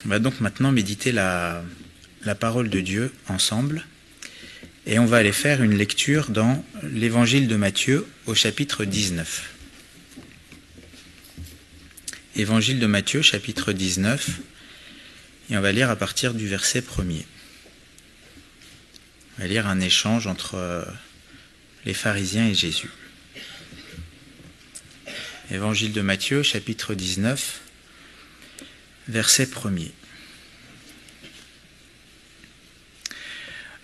On va donc maintenant méditer la parole de Dieu ensemble et on va aller faire une lecture dans l'évangile de Matthieu au chapitre 19. Évangile de Matthieu, chapitre 19, et on va lire à partir du verset 1er. On va lire un échange entre les pharisiens et Jésus. Évangile de Matthieu, chapitre 19, verset 1er.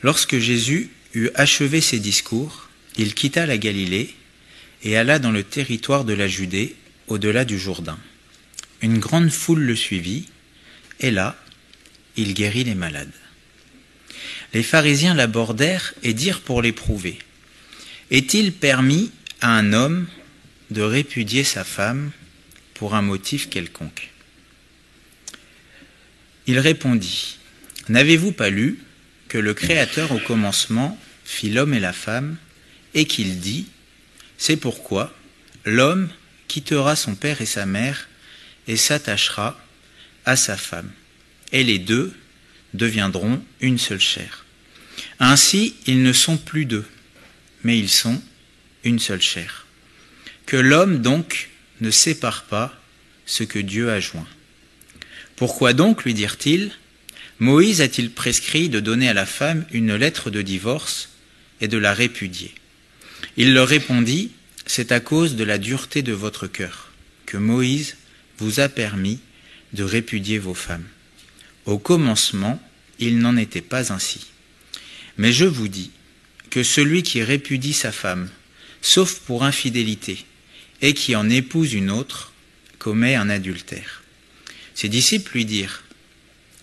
Lorsque Jésus eut achevé ses discours, il quitta la Galilée et alla dans le territoire de la Judée, au-delà du Jourdain. Une grande foule le suivit, et là, il guérit les malades. Les pharisiens l'abordèrent et dirent pour l'éprouver : est-il permis à un homme de répudier sa femme pour un motif quelconque ? Il répondit : n'avez-vous pas lu que le Créateur au commencement fit l'homme et la femme, et qu'il dit : c'est pourquoi l'homme quittera son père et sa mère et s'attachera à sa femme, et les deux deviendront une seule chair. Ainsi, ils ne sont plus deux, mais ils sont une seule chair. Que l'homme donc ne sépare pas ce que Dieu a joint. Pourquoi donc, lui dirent-ils, Moïse a-t-il prescrit de donner à la femme une lettre de divorce et de la répudier ? Il leur répondit : c'est à cause de la dureté de votre cœur que Moïse vous a permis de répudier vos femmes. Au commencement, il n'en était pas ainsi. Mais je vous dis que celui qui répudie sa femme, sauf pour infidélité, et qui en épouse une autre, commet un adultère. Ses disciples lui dirent :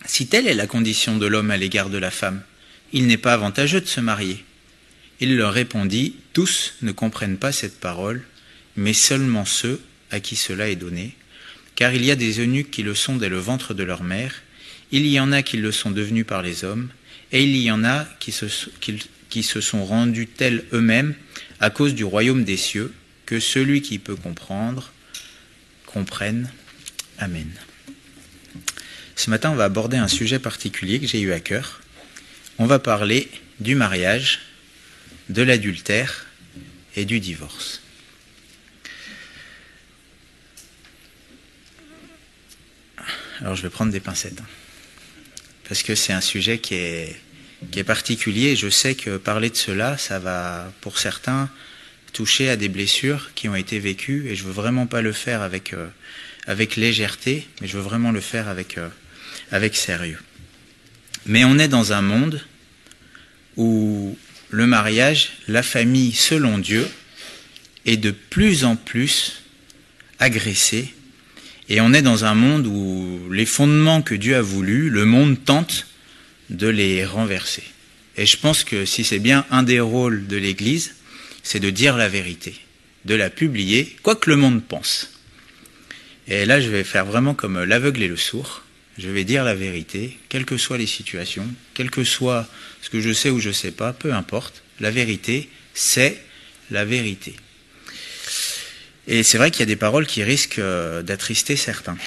si telle est la condition de l'homme à l'égard de la femme, il n'est pas avantageux de se marier. Il leur répondit : tous ne comprennent pas cette parole, mais seulement ceux à qui cela est donné. Car il y a des eunuques qui le sont dès le ventre de leur mère, il y en a qui le sont devenus par les hommes, et il y en a qui se sont rendus tels eux-mêmes à cause du royaume des cieux, que celui qui peut comprendre, comprenne. Amen. Ce matin, on va aborder un sujet particulier que j'ai eu à cœur. On va parler du mariage, de l'adultère et du divorce. Alors, je vais prendre des pincettes, parce que c'est un sujet qui est particulier. Je sais que parler de cela, ça va, pour certains, toucher à des blessures qui ont été vécues, et je veux vraiment pas le faire avec légèreté, mais je veux vraiment le faire avec sérieux. Mais on est dans un monde où le mariage, la famille selon Dieu, est de plus en plus agressée. Et on est dans un monde où les fondements que Dieu a voulu, le monde tente de les renverser. Et je pense que si c'est bien un des rôles de l'Église, c'est de dire la vérité, de la publier, quoi que le monde pense. Et là, je vais faire vraiment comme l'aveugle et le sourd. Je vais dire la vérité, quelles que soient les situations, quel que soit ce que je sais ou je ne sais pas, peu importe. La vérité, c'est la vérité. Et c'est vrai qu'il y a des paroles qui risquent d'attrister certains.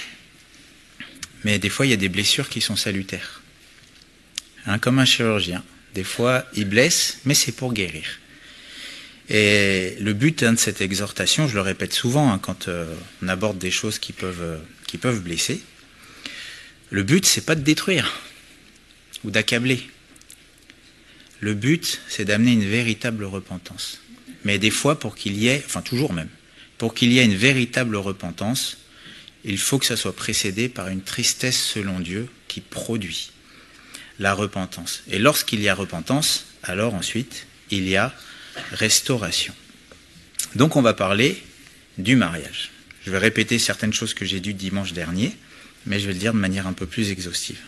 Mais des fois, il y a des blessures qui sont salutaires. Comme un chirurgien. Des fois, il blesse, mais c'est pour guérir. Et le but de cette exhortation, je le répète souvent quand on aborde des choses qui peuvent blesser, le but, c'est pas de détruire ou d'accabler. Le but, c'est d'amener une véritable repentance. Mais des fois, pour qu'il y ait une véritable repentance, il faut que ça soit précédé par une tristesse selon Dieu qui produit la repentance. Et lorsqu'il y a repentance, alors ensuite, il y a restauration. Donc on va parler du mariage. Je vais répéter certaines choses que j'ai dites dimanche dernier, mais je vais le dire de manière un peu plus exhaustive.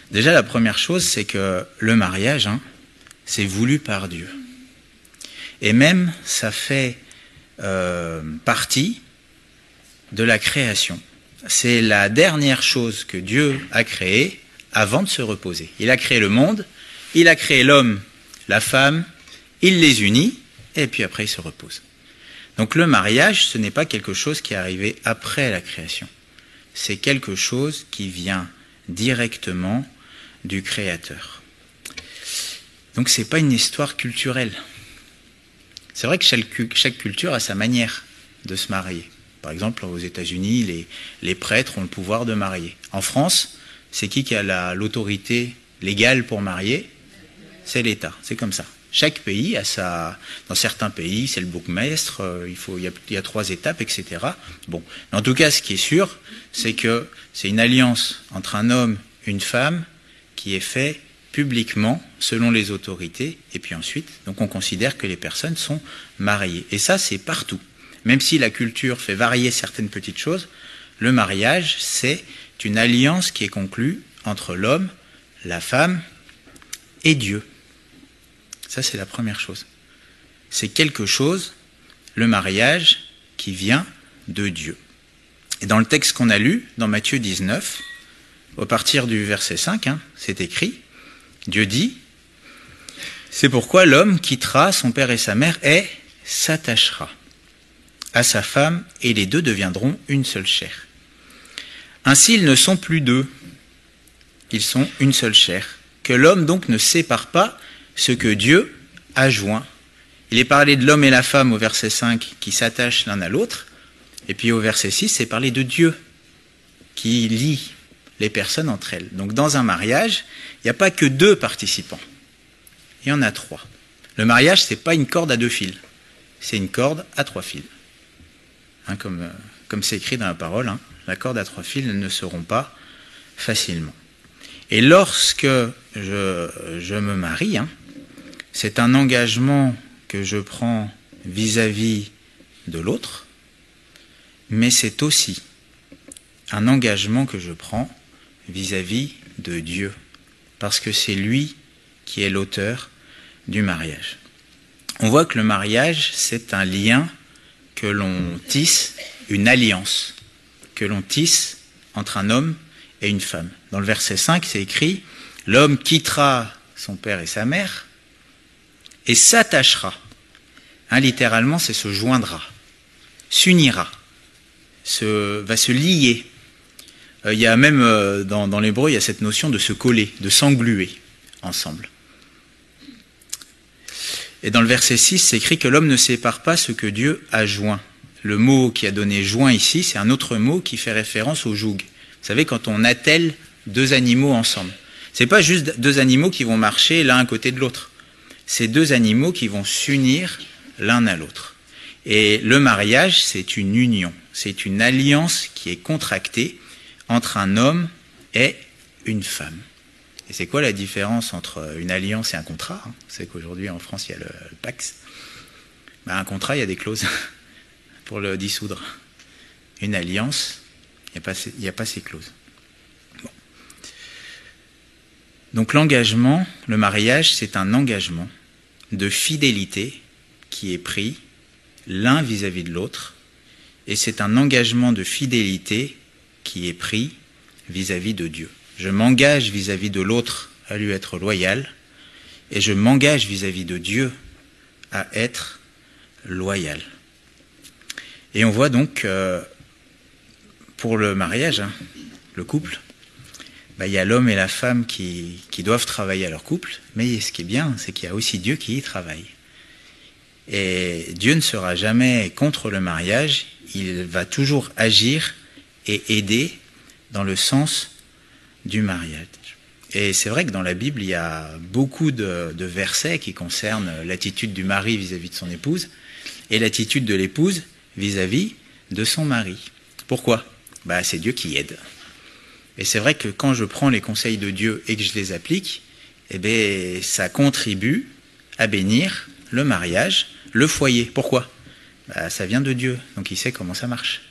Déjà, la première chose, c'est que le mariage, c'est voulu par Dieu. Et même, ça fait partie de la création. C'est la dernière chose que Dieu a créée avant de se reposer. Il a créé le monde, il a créé l'homme, la femme, il les unit, et puis après il se repose. Donc le mariage, ce n'est pas quelque chose qui est arrivé après la création. C'est quelque chose qui vient directement du Créateur. Donc ce n'est pas une histoire culturelle. C'est vrai que chaque culture a sa manière de se marier. Par exemple, aux États-Unis, les prêtres ont le pouvoir de marier. En France, c'est qui a l'autorité légale pour marier? C'est l'État, c'est comme ça. Chaque pays a sa... Dans certains pays, c'est le bourgmestre, il y a 3 étapes, etc. Bon, en tout cas, ce qui est sûr, c'est que c'est une alliance entre un homme et une femme qui est faite publiquement, selon les autorités, et puis ensuite, donc on considère que les personnes sont mariées. Et ça, c'est partout. Même si la culture fait varier certaines petites choses, le mariage, c'est une alliance qui est conclue entre l'homme, la femme et Dieu. Ça, c'est la première chose. C'est quelque chose, le mariage, qui vient de Dieu. Et dans le texte qu'on a lu, dans Matthieu 19, au partir du verset 5, c'est écrit, Dieu dit, « C'est pourquoi l'homme quittera son père et sa mère et s'attachera à sa femme, et les deux deviendront une seule chair. Ainsi, ils ne sont plus deux, ils sont une seule chair. Que l'homme donc ne sépare pas ce que Dieu a joint. » Il est parlé de l'homme et la femme au verset 5 qui s'attachent l'un à l'autre, et puis au verset 6, c'est parlé de Dieu qui lie les personnes entre elles. Donc dans un mariage, il n'y a pas que 2 participants, il y en a 3. Le mariage, ce n'est pas une corde à 2 fils, c'est une corde à 3 fils. Comme c'est écrit dans la parole, la corde à 3 fils ne se rompt pas facilement. Et lorsque je me marie, c'est un engagement que je prends vis-à-vis de l'autre, mais c'est aussi un engagement que je prends vis-à-vis de Dieu, parce que c'est lui qui est l'auteur du mariage. On voit que le mariage, c'est un lien que l'on tisse, une alliance que l'on tisse entre un homme et une femme. Dans le verset 5, c'est écrit « L'homme quittera son père et sa mère et s'attachera ». Littéralement, c'est se joindra, s'unira, va se lier. Il y a même, dans l'hébreu, il y a cette notion de se coller, de s'engluer ensemble. Et dans le verset 6, c'est écrit que l'homme ne sépare pas ce que Dieu a joint. Le mot qui a donné joint ici, c'est un autre mot qui fait référence au joug. Vous savez, quand on attelle 2 animaux ensemble. C'est pas juste 2 animaux qui vont marcher l'un à côté de l'autre. C'est 2 animaux qui vont s'unir l'un à l'autre. Et le mariage, c'est une union. C'est une alliance qui est contractée entre un homme et une femme. Et c'est quoi la différence entre une alliance et un contrat? C'est qu'aujourd'hui, en France, il y a le Pacs. Un contrat, il y a des clauses pour le dissoudre. Une alliance, il n'y a pas ces clauses. Bon. Donc l'engagement, le mariage, c'est un engagement de fidélité qui est pris l'un vis-à-vis de l'autre, et c'est un engagement de fidélité qui est pris vis-à-vis de Dieu. Je m'engage vis-à-vis de l'autre à lui être loyal, et je m'engage vis-à-vis de Dieu à être loyal. Et on voit donc, pour le mariage, le couple, il y a l'homme et la femme qui doivent travailler à leur couple, mais ce qui est bien, c'est qu'il y a aussi Dieu qui y travaille. Et Dieu ne sera jamais contre le mariage, il va toujours agir et aider dans le sens du mariage. Et c'est vrai que dans la Bible, il y a beaucoup de versets qui concernent l'attitude du mari vis-à-vis de son épouse et l'attitude de l'épouse vis-à-vis de son mari. Pourquoi ? C'est Dieu qui aide. Et c'est vrai que quand je prends les conseils de Dieu et que je les applique, ça contribue à bénir le mariage, le foyer. Pourquoi ? Ça vient de Dieu, donc il sait comment ça marche.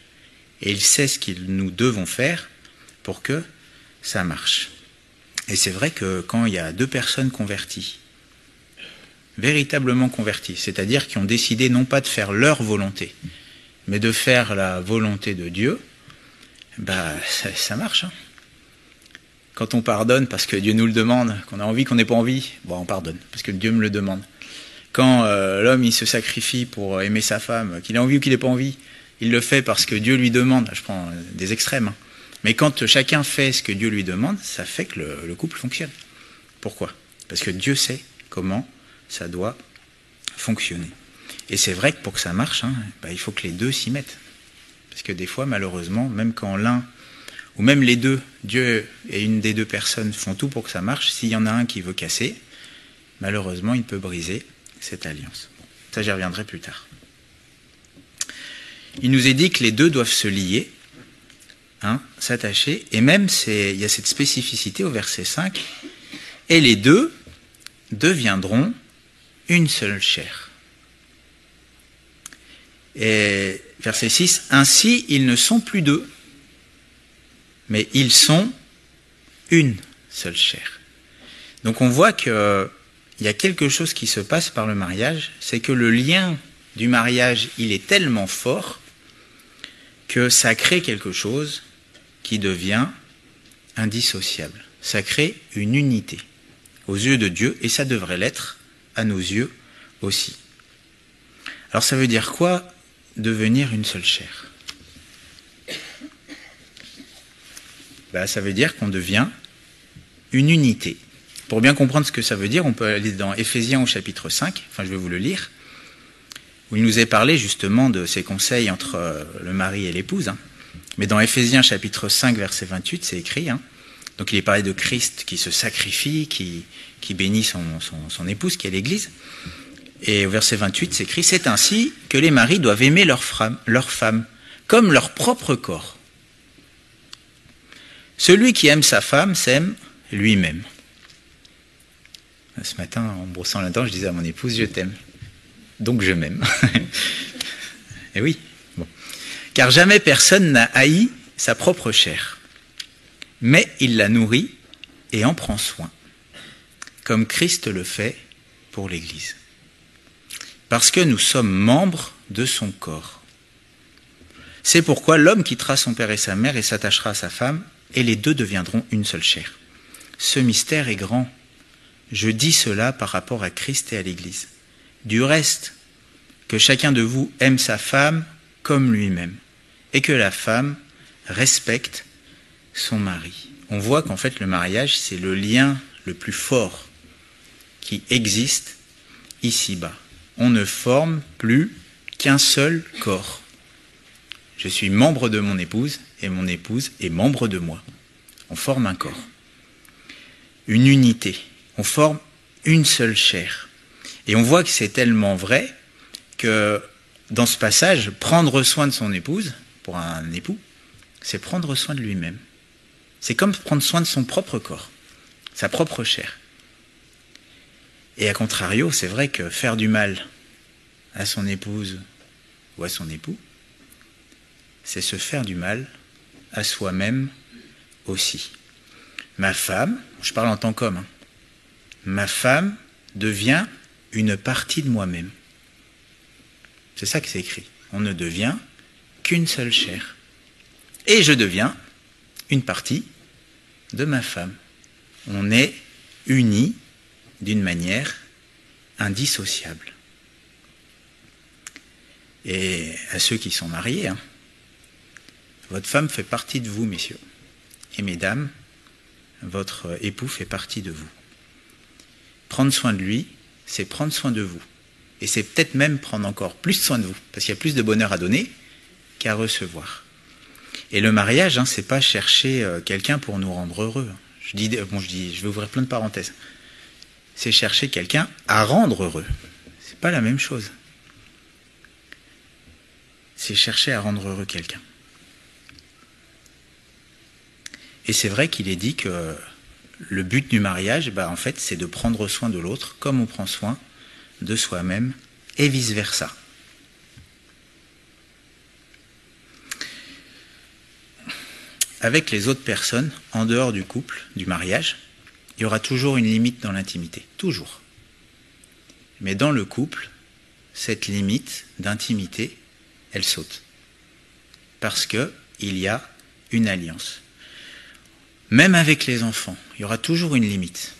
Et il sait ce que nous devons faire pour que ça marche. Et c'est vrai que quand il y a 2 personnes converties, véritablement converties, c'est-à-dire qui ont décidé non pas de faire leur volonté, mais de faire la volonté de Dieu, ça marche. Quand on pardonne parce que Dieu nous le demande, qu'on a envie, qu'on n'ait pas envie, on pardonne, parce que Dieu me le demande. Quand l'homme il se sacrifie pour aimer sa femme, qu'il ait envie ou qu'il n'ait pas envie, il le fait parce que Dieu lui demande. Je prends des extrêmes. Mais quand chacun fait ce que Dieu lui demande, ça fait que le couple fonctionne. Pourquoi? Parce que Dieu sait comment ça doit fonctionner. Et c'est vrai que pour que ça marche, il faut que les deux s'y mettent. Parce que des fois, malheureusement, même quand l'un, ou même les deux, Dieu et une des deux personnes font tout pour que ça marche, s'il y en a un qui veut casser, malheureusement, il peut briser cette alliance. Bon, ça, j'y reviendrai plus tard. Il nous est dit que les deux doivent se lier, s'attacher, et même il y a cette spécificité au verset 5, et les deux deviendront une seule chair. Et verset 6, ainsi ils ne sont plus deux, mais ils sont une seule chair. Donc on voit qu'il y a quelque chose qui se passe par le mariage, c'est que le lien du mariage, il est tellement fort que ça crée quelque chose qui devient indissociable. Ça crée une unité aux yeux de Dieu, et ça devrait l'être à nos yeux aussi. Alors ça veut dire quoi, devenir une seule chair? Ça veut dire qu'on devient une unité. Pour bien comprendre ce que ça veut dire, on peut aller dans Éphésiens au chapitre 5, je vais vous le lire, où il nous est parlé justement de ces conseils entre le mari et l'épouse. Mais dans Éphésiens chapitre 5, verset 28, c'est écrit, donc il est parlé de Christ qui se sacrifie, qui bénit son épouse, qui est l'Église. Et au verset 28, c'est écrit, c'est ainsi que les maris doivent aimer leur femme comme leur propre corps. Celui qui aime sa femme s'aime lui-même. Ce matin, en me brossant les dents, je disais à mon épouse, je t'aime. Donc je m'aime. Et oui. Bon. Car jamais personne n'a haï sa propre chair, mais il la nourrit et en prend soin, comme Christ le fait pour l'Église. Parce que nous sommes membres de son corps. C'est pourquoi l'homme quittera son père et sa mère et s'attachera à sa femme, et les deux deviendront une seule chair. Ce mystère est grand. Je dis cela par rapport à Christ et à l'Église. Du reste, que chacun de vous aime sa femme comme lui-même, et que la femme respecte son mari. On voit qu'en fait le mariage, c'est le lien le plus fort qui existe ici-bas. On ne forme plus qu'un seul corps. Je suis membre de mon épouse et mon épouse est membre de moi. On forme un corps. Une unité. On forme une seule chair. Et on voit que c'est tellement vrai que dans ce passage, prendre soin de son épouse, pour un époux, c'est prendre soin de lui-même. C'est comme prendre soin de son propre corps, sa propre chair. Et à contrario, c'est vrai que faire du mal à son épouse ou à son époux, c'est se faire du mal à soi-même aussi. Ma femme, je parle en tant qu'homme, ma femme devient une partie de moi-même. C'est ça que c'est écrit. On ne devient qu'une seule chair. Et je deviens une partie de ma femme. On est unis d'une manière indissociable. Et à ceux qui sont mariés, votre femme fait partie de vous, messieurs. Et mesdames, votre époux fait partie de vous. Prendre soin de lui, c'est prendre soin de vous. Et c'est peut-être même prendre encore plus soin de vous, parce qu'il y a plus de bonheur à donner qu'à recevoir. Et le mariage, c'est pas chercher quelqu'un pour nous rendre heureux. Je vais ouvrir plein de parenthèses. C'est chercher quelqu'un à rendre heureux. C'est pas la même chose. C'est chercher à rendre heureux quelqu'un. Et c'est vrai qu'il est dit que le but du mariage, en fait, c'est de prendre soin de l'autre comme on prend soin de soi-même et vice-versa. Avec les autres personnes, en dehors du couple, du mariage, il y aura toujours une limite dans l'intimité. Toujours. Mais dans le couple, cette limite d'intimité, elle saute. Parce qu'il y a une alliance. Même avec les enfants, il y aura toujours une limite.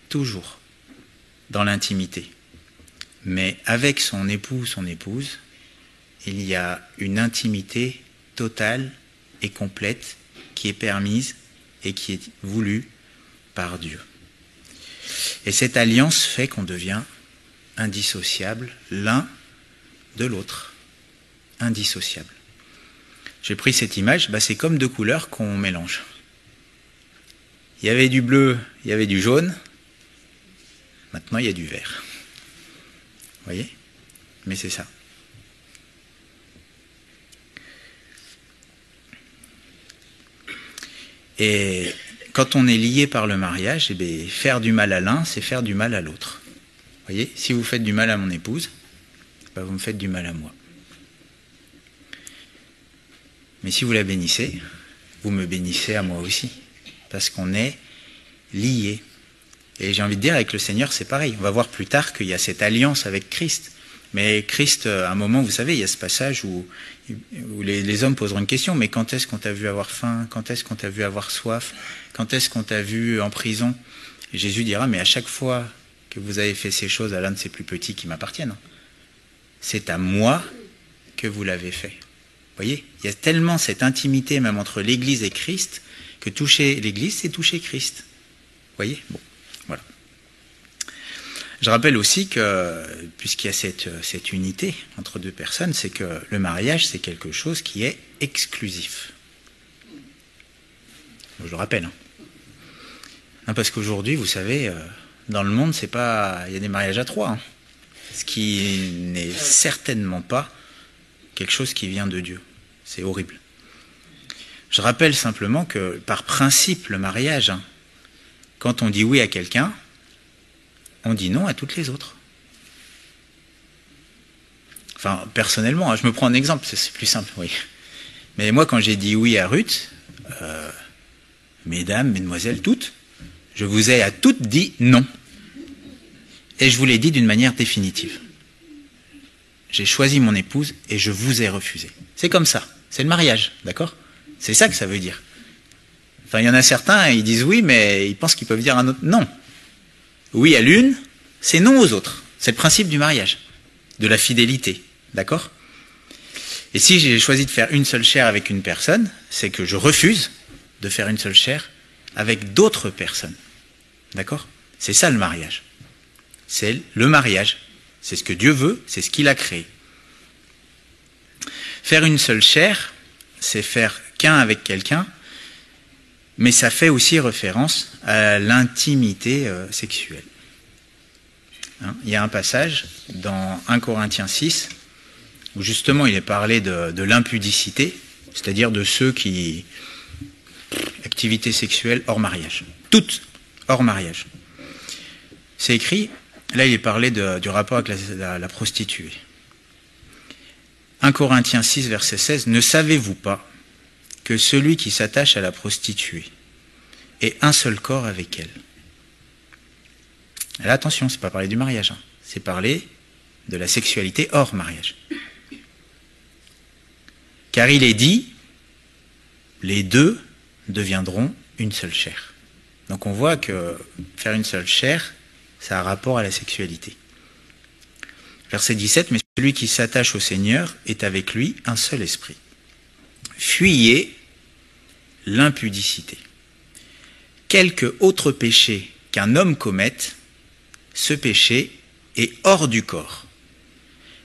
Toujours. Dans l'intimité. Mais avec son époux ou son épouse, il y a une intimité totale et complète qui est permise et qui est voulue par Dieu. Et cette alliance fait qu'on devient indissociable l'un de l'autre. Indissociable. J'ai pris cette image, c'est comme deux couleurs qu'on mélange. Il y avait du bleu, il y avait du jaune, maintenant il y a du vert. Vous voyez ? Mais c'est ça. Et quand on est lié par le mariage, faire du mal à l'un, c'est faire du mal à l'autre. Vous voyez ? Si vous faites du mal à mon épouse, vous me faites du mal à moi. Mais si vous la bénissez, vous me bénissez à moi aussi. Parce qu'on est liés. Et j'ai envie de dire, avec le Seigneur, c'est pareil. On va voir plus tard qu'il y a cette alliance avec Christ. Mais Christ, à un moment, vous savez, il y a ce passage où les hommes poseront une question. Mais quand est-ce qu'on t'a vu avoir faim ? Quand est-ce qu'on t'a vu avoir soif ? Quand est-ce qu'on t'a vu en prison ? Et Jésus dira, mais à chaque fois que vous avez fait ces choses à l'un de ces plus petits qui m'appartiennent, c'est à moi que vous l'avez fait. Vous voyez, il y a tellement cette intimité même entre l'Église et Christ que toucher l'Église, c'est toucher Christ. Vous voyez ? Bon, voilà. Je rappelle aussi que, puisqu'il y a cette unité entre deux personnes, c'est que le mariage, c'est quelque chose qui est exclusif. Je le rappelle. Non, parce qu'aujourd'hui, vous savez, dans le monde, c'est pas, il y a des mariages à trois. Ce qui n'est certainement pas quelque chose qui vient de Dieu. C'est horrible. Je rappelle simplement que, par principe, le mariage, quand on dit oui à quelqu'un, on dit non à toutes les autres. Enfin, personnellement, je me prends un exemple, c'est plus simple, oui. Mais moi, quand j'ai dit oui à Ruth, mesdames, mesdemoiselles, toutes, je vous ai à toutes dit non. Et je vous l'ai dit d'une manière définitive. J'ai choisi mon épouse et je vous ai refusé. C'est comme ça. C'est le mariage, d'accord ? C'est ça que ça veut dire. Enfin, il y en a certains, ils disent oui, mais ils pensent qu'ils peuvent dire un autre non. Oui à l'une, c'est non aux autres. C'est le principe du mariage, de la fidélité, d'accord ? Et si j'ai choisi de faire une seule chair avec une personne, c'est que je refuse de faire une seule chair avec d'autres personnes. D'accord ? C'est ça le mariage. C'est le mariage. C'est ce que Dieu veut, c'est ce qu'il a créé. Faire une seule chair, c'est faire qu'un avec quelqu'un, mais ça fait aussi référence à l'intimité sexuelle. Il y a un passage dans 1 Corinthiens 6, où justement il est parlé de l'impudicité, c'est-à-dire de ceux qui... activités sexuelles hors mariage. Toutes hors mariage. C'est écrit, là il est parlé du rapport avec la prostituée. 1 Corinthiens 6, verset 16, « Ne savez-vous pas que celui qui s'attache à la prostituée est un seul corps avec elle ?» Là, attention, c'est pas parler du mariage, c'est parler de la sexualité hors mariage. Car il est dit, les deux deviendront une seule chair. Donc on voit que faire une seule chair, ça a rapport à la sexualité. Verset 17, « Mais celui qui s'attache au Seigneur est avec lui un seul esprit. Fuyez l'impudicité. Quelque autre péché qu'un homme commette, ce péché est hors du corps.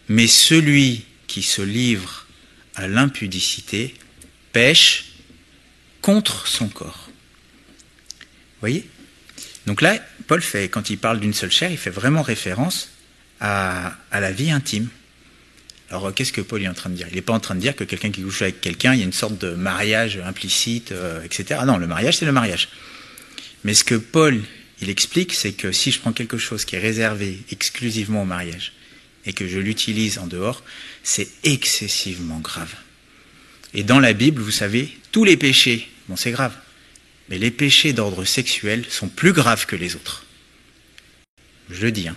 Mais celui qui se livre à l'impudicité pêche contre son corps. » Vous voyez ? Donc là, Paul fait, quand il parle d'une seule chair, il fait vraiment référence à la vie intime. Alors qu'est-ce que Paul est en train de dire ? Il n'est pas en train de dire que quelqu'un qui couche avec quelqu'un, il y a une sorte de mariage implicite, etc. Non, le mariage, c'est le mariage. Mais ce que Paul, il explique, c'est que si je prends quelque chose qui est réservé exclusivement au mariage et que je l'utilise en dehors, c'est excessivement grave. Et dans la Bible, vous savez, tous les péchés, bon c'est grave, mais les péchés d'ordre sexuel sont plus graves que les autres. Je le dis,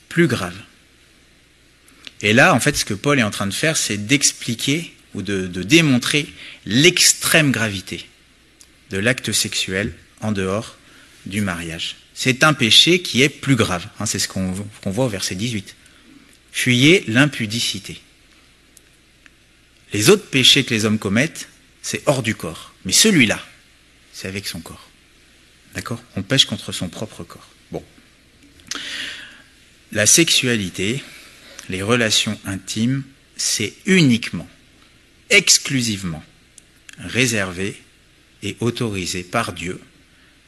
plus graves. Et là, en fait, ce que Paul est en train de faire, c'est d'expliquer ou de démontrer l'extrême gravité de l'acte sexuel en dehors du mariage. C'est un péché qui est plus grave. C'est ce qu'on voit au verset 18. Fuyez l'impudicité. Les autres péchés que les hommes commettent, c'est hors du corps. Mais celui-là, c'est avec son corps. D'accord? On pêche contre son propre corps. Bon. La sexualité, les relations intimes, c'est uniquement, exclusivement réservé et autorisé par Dieu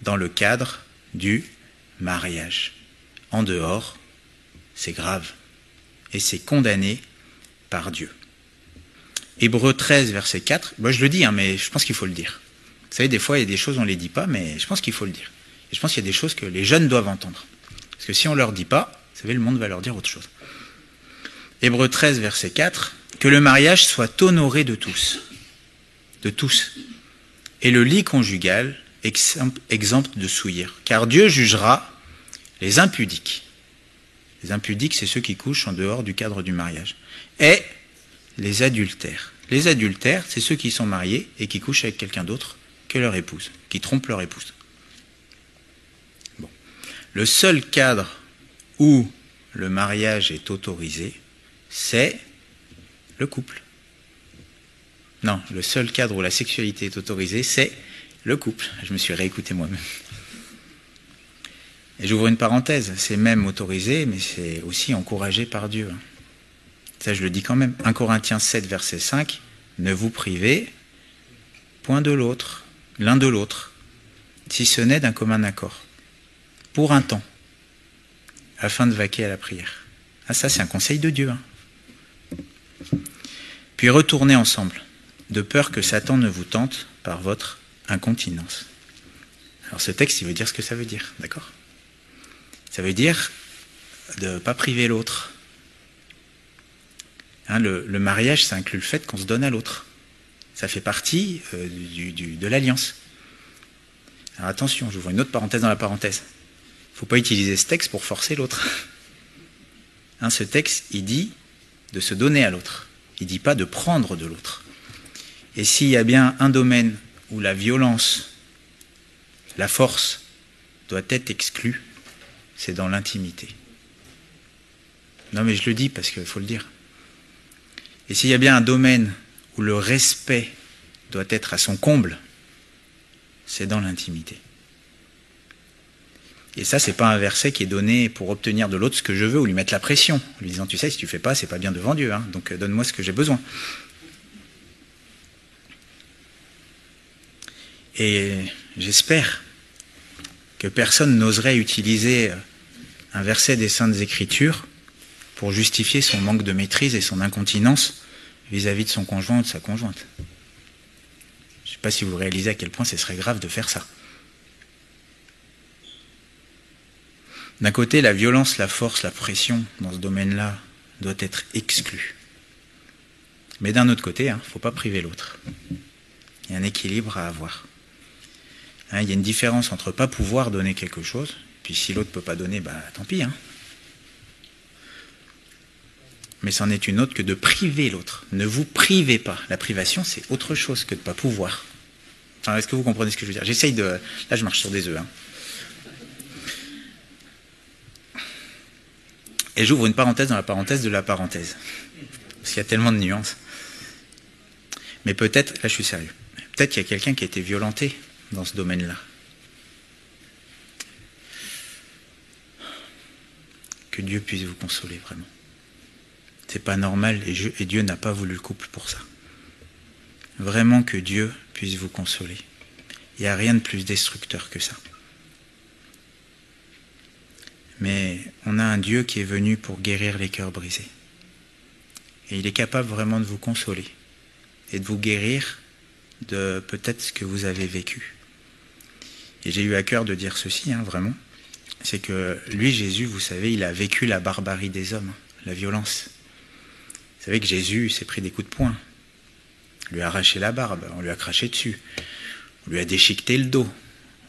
dans le cadre du mariage. En dehors, c'est grave et c'est condamné par Dieu. Hébreux 13, verset 4, moi je le dis, mais je pense qu'il faut le dire. Vous savez, des fois, il y a des choses, on ne les dit pas, mais je pense qu'il faut le dire. Et je pense qu'il y a des choses que les jeunes doivent entendre. Parce que si on ne leur dit pas, vous savez, le monde va leur dire autre chose. Hébreux 13, verset 4, que le mariage soit honoré de tous. De tous. Et le lit conjugal exempt de souillir. Car Dieu jugera les impudiques. Les impudiques, c'est ceux qui couchent en dehors du cadre du mariage. Et les adultères. Les adultères, c'est ceux qui sont mariés et qui couchent avec quelqu'un d'autre que leur épouse, qui trompent leur épouse. Bon. Le seul cadre où le mariage est autorisé, c'est le couple. Non, le seul cadre où la sexualité est autorisée, c'est le couple. Je me suis réécouté moi-même. Et j'ouvre une parenthèse, c'est même autorisé, mais c'est aussi encouragé par Dieu. Ça, je le dis quand même. 1 Corinthiens 7, verset 5, ne vous privez point de l'autre, l'un de l'autre, si ce n'est d'un commun accord, pour un temps, afin de vaquer à la prière. Ah, ça, c'est un conseil de Dieu. Puis retournez ensemble, de peur que Satan ne vous tente par votre incontinence. Alors ce texte, il veut dire ce que ça veut dire, d'accord? Ça veut dire de ne pas priver l'autre. Le mariage, ça inclut le fait qu'on se donne à l'autre. Ça fait partie de l'alliance. Alors attention, j'ouvre une autre parenthèse dans la parenthèse. Il ne faut pas utiliser ce texte pour forcer l'autre. Ce texte, il dit de se donner à l'autre. Il ne dit pas de prendre de l'autre. Et s'il y a bien un domaine où la violence, la force, doit être exclue, c'est dans l'intimité. Non mais je le dis parce qu'il faut le dire. Et s'il y a bien un domaine où le respect doit être à son comble, c'est dans l'intimité. Et ça, c'est pas un verset qui est donné pour obtenir de l'autre ce que je veux ou lui mettre la pression, en lui disant, tu sais, si tu fais pas, c'est pas bien devant Dieu, donc donne-moi ce que j'ai besoin. Et j'espère que personne n'oserait utiliser un verset des Saintes Écritures pour justifier son manque de maîtrise et son incontinence vis-à-vis de son conjoint ou de sa conjointe. Je ne sais pas si vous réalisez à quel point ce serait grave de faire ça. D'un côté, la violence, la force, la pression dans ce domaine-là doit être exclue. Mais d'un autre côté, il ne faut pas priver l'autre. Il y a un équilibre à avoir. Il y a une différence entre pas pouvoir donner quelque chose, puis si l'autre ne peut pas donner, tant pis. Mais c'en est une autre que de priver l'autre. Ne vous privez pas. La privation, c'est autre chose que de ne pas pouvoir. Est-ce que vous comprenez ce que je veux dire? J'essaye de... Là, je marche sur des œufs. Et j'ouvre une parenthèse dans la parenthèse de la parenthèse. Parce qu'il y a tellement de nuances. Mais peut-être, là je suis sérieux, peut-être qu'il y a quelqu'un qui a été violenté dans ce domaine-là. Que Dieu puisse vous consoler, vraiment. C'est pas normal et Dieu n'a pas voulu le couple pour ça. Vraiment que Dieu puisse vous consoler. Il n'y a rien de plus destructeur que ça. Mais on a un Dieu qui est venu pour guérir les cœurs brisés. Et il est capable vraiment de vous consoler et de vous guérir de peut-être ce que vous avez vécu. Et j'ai eu à cœur de dire ceci, vraiment, c'est que lui, Jésus, vous savez, il a vécu la barbarie des hommes, la violence. Vous savez que Jésus s'est pris des coups de poing. On lui a arraché la barbe, on lui a craché dessus, on lui a déchiqueté le dos,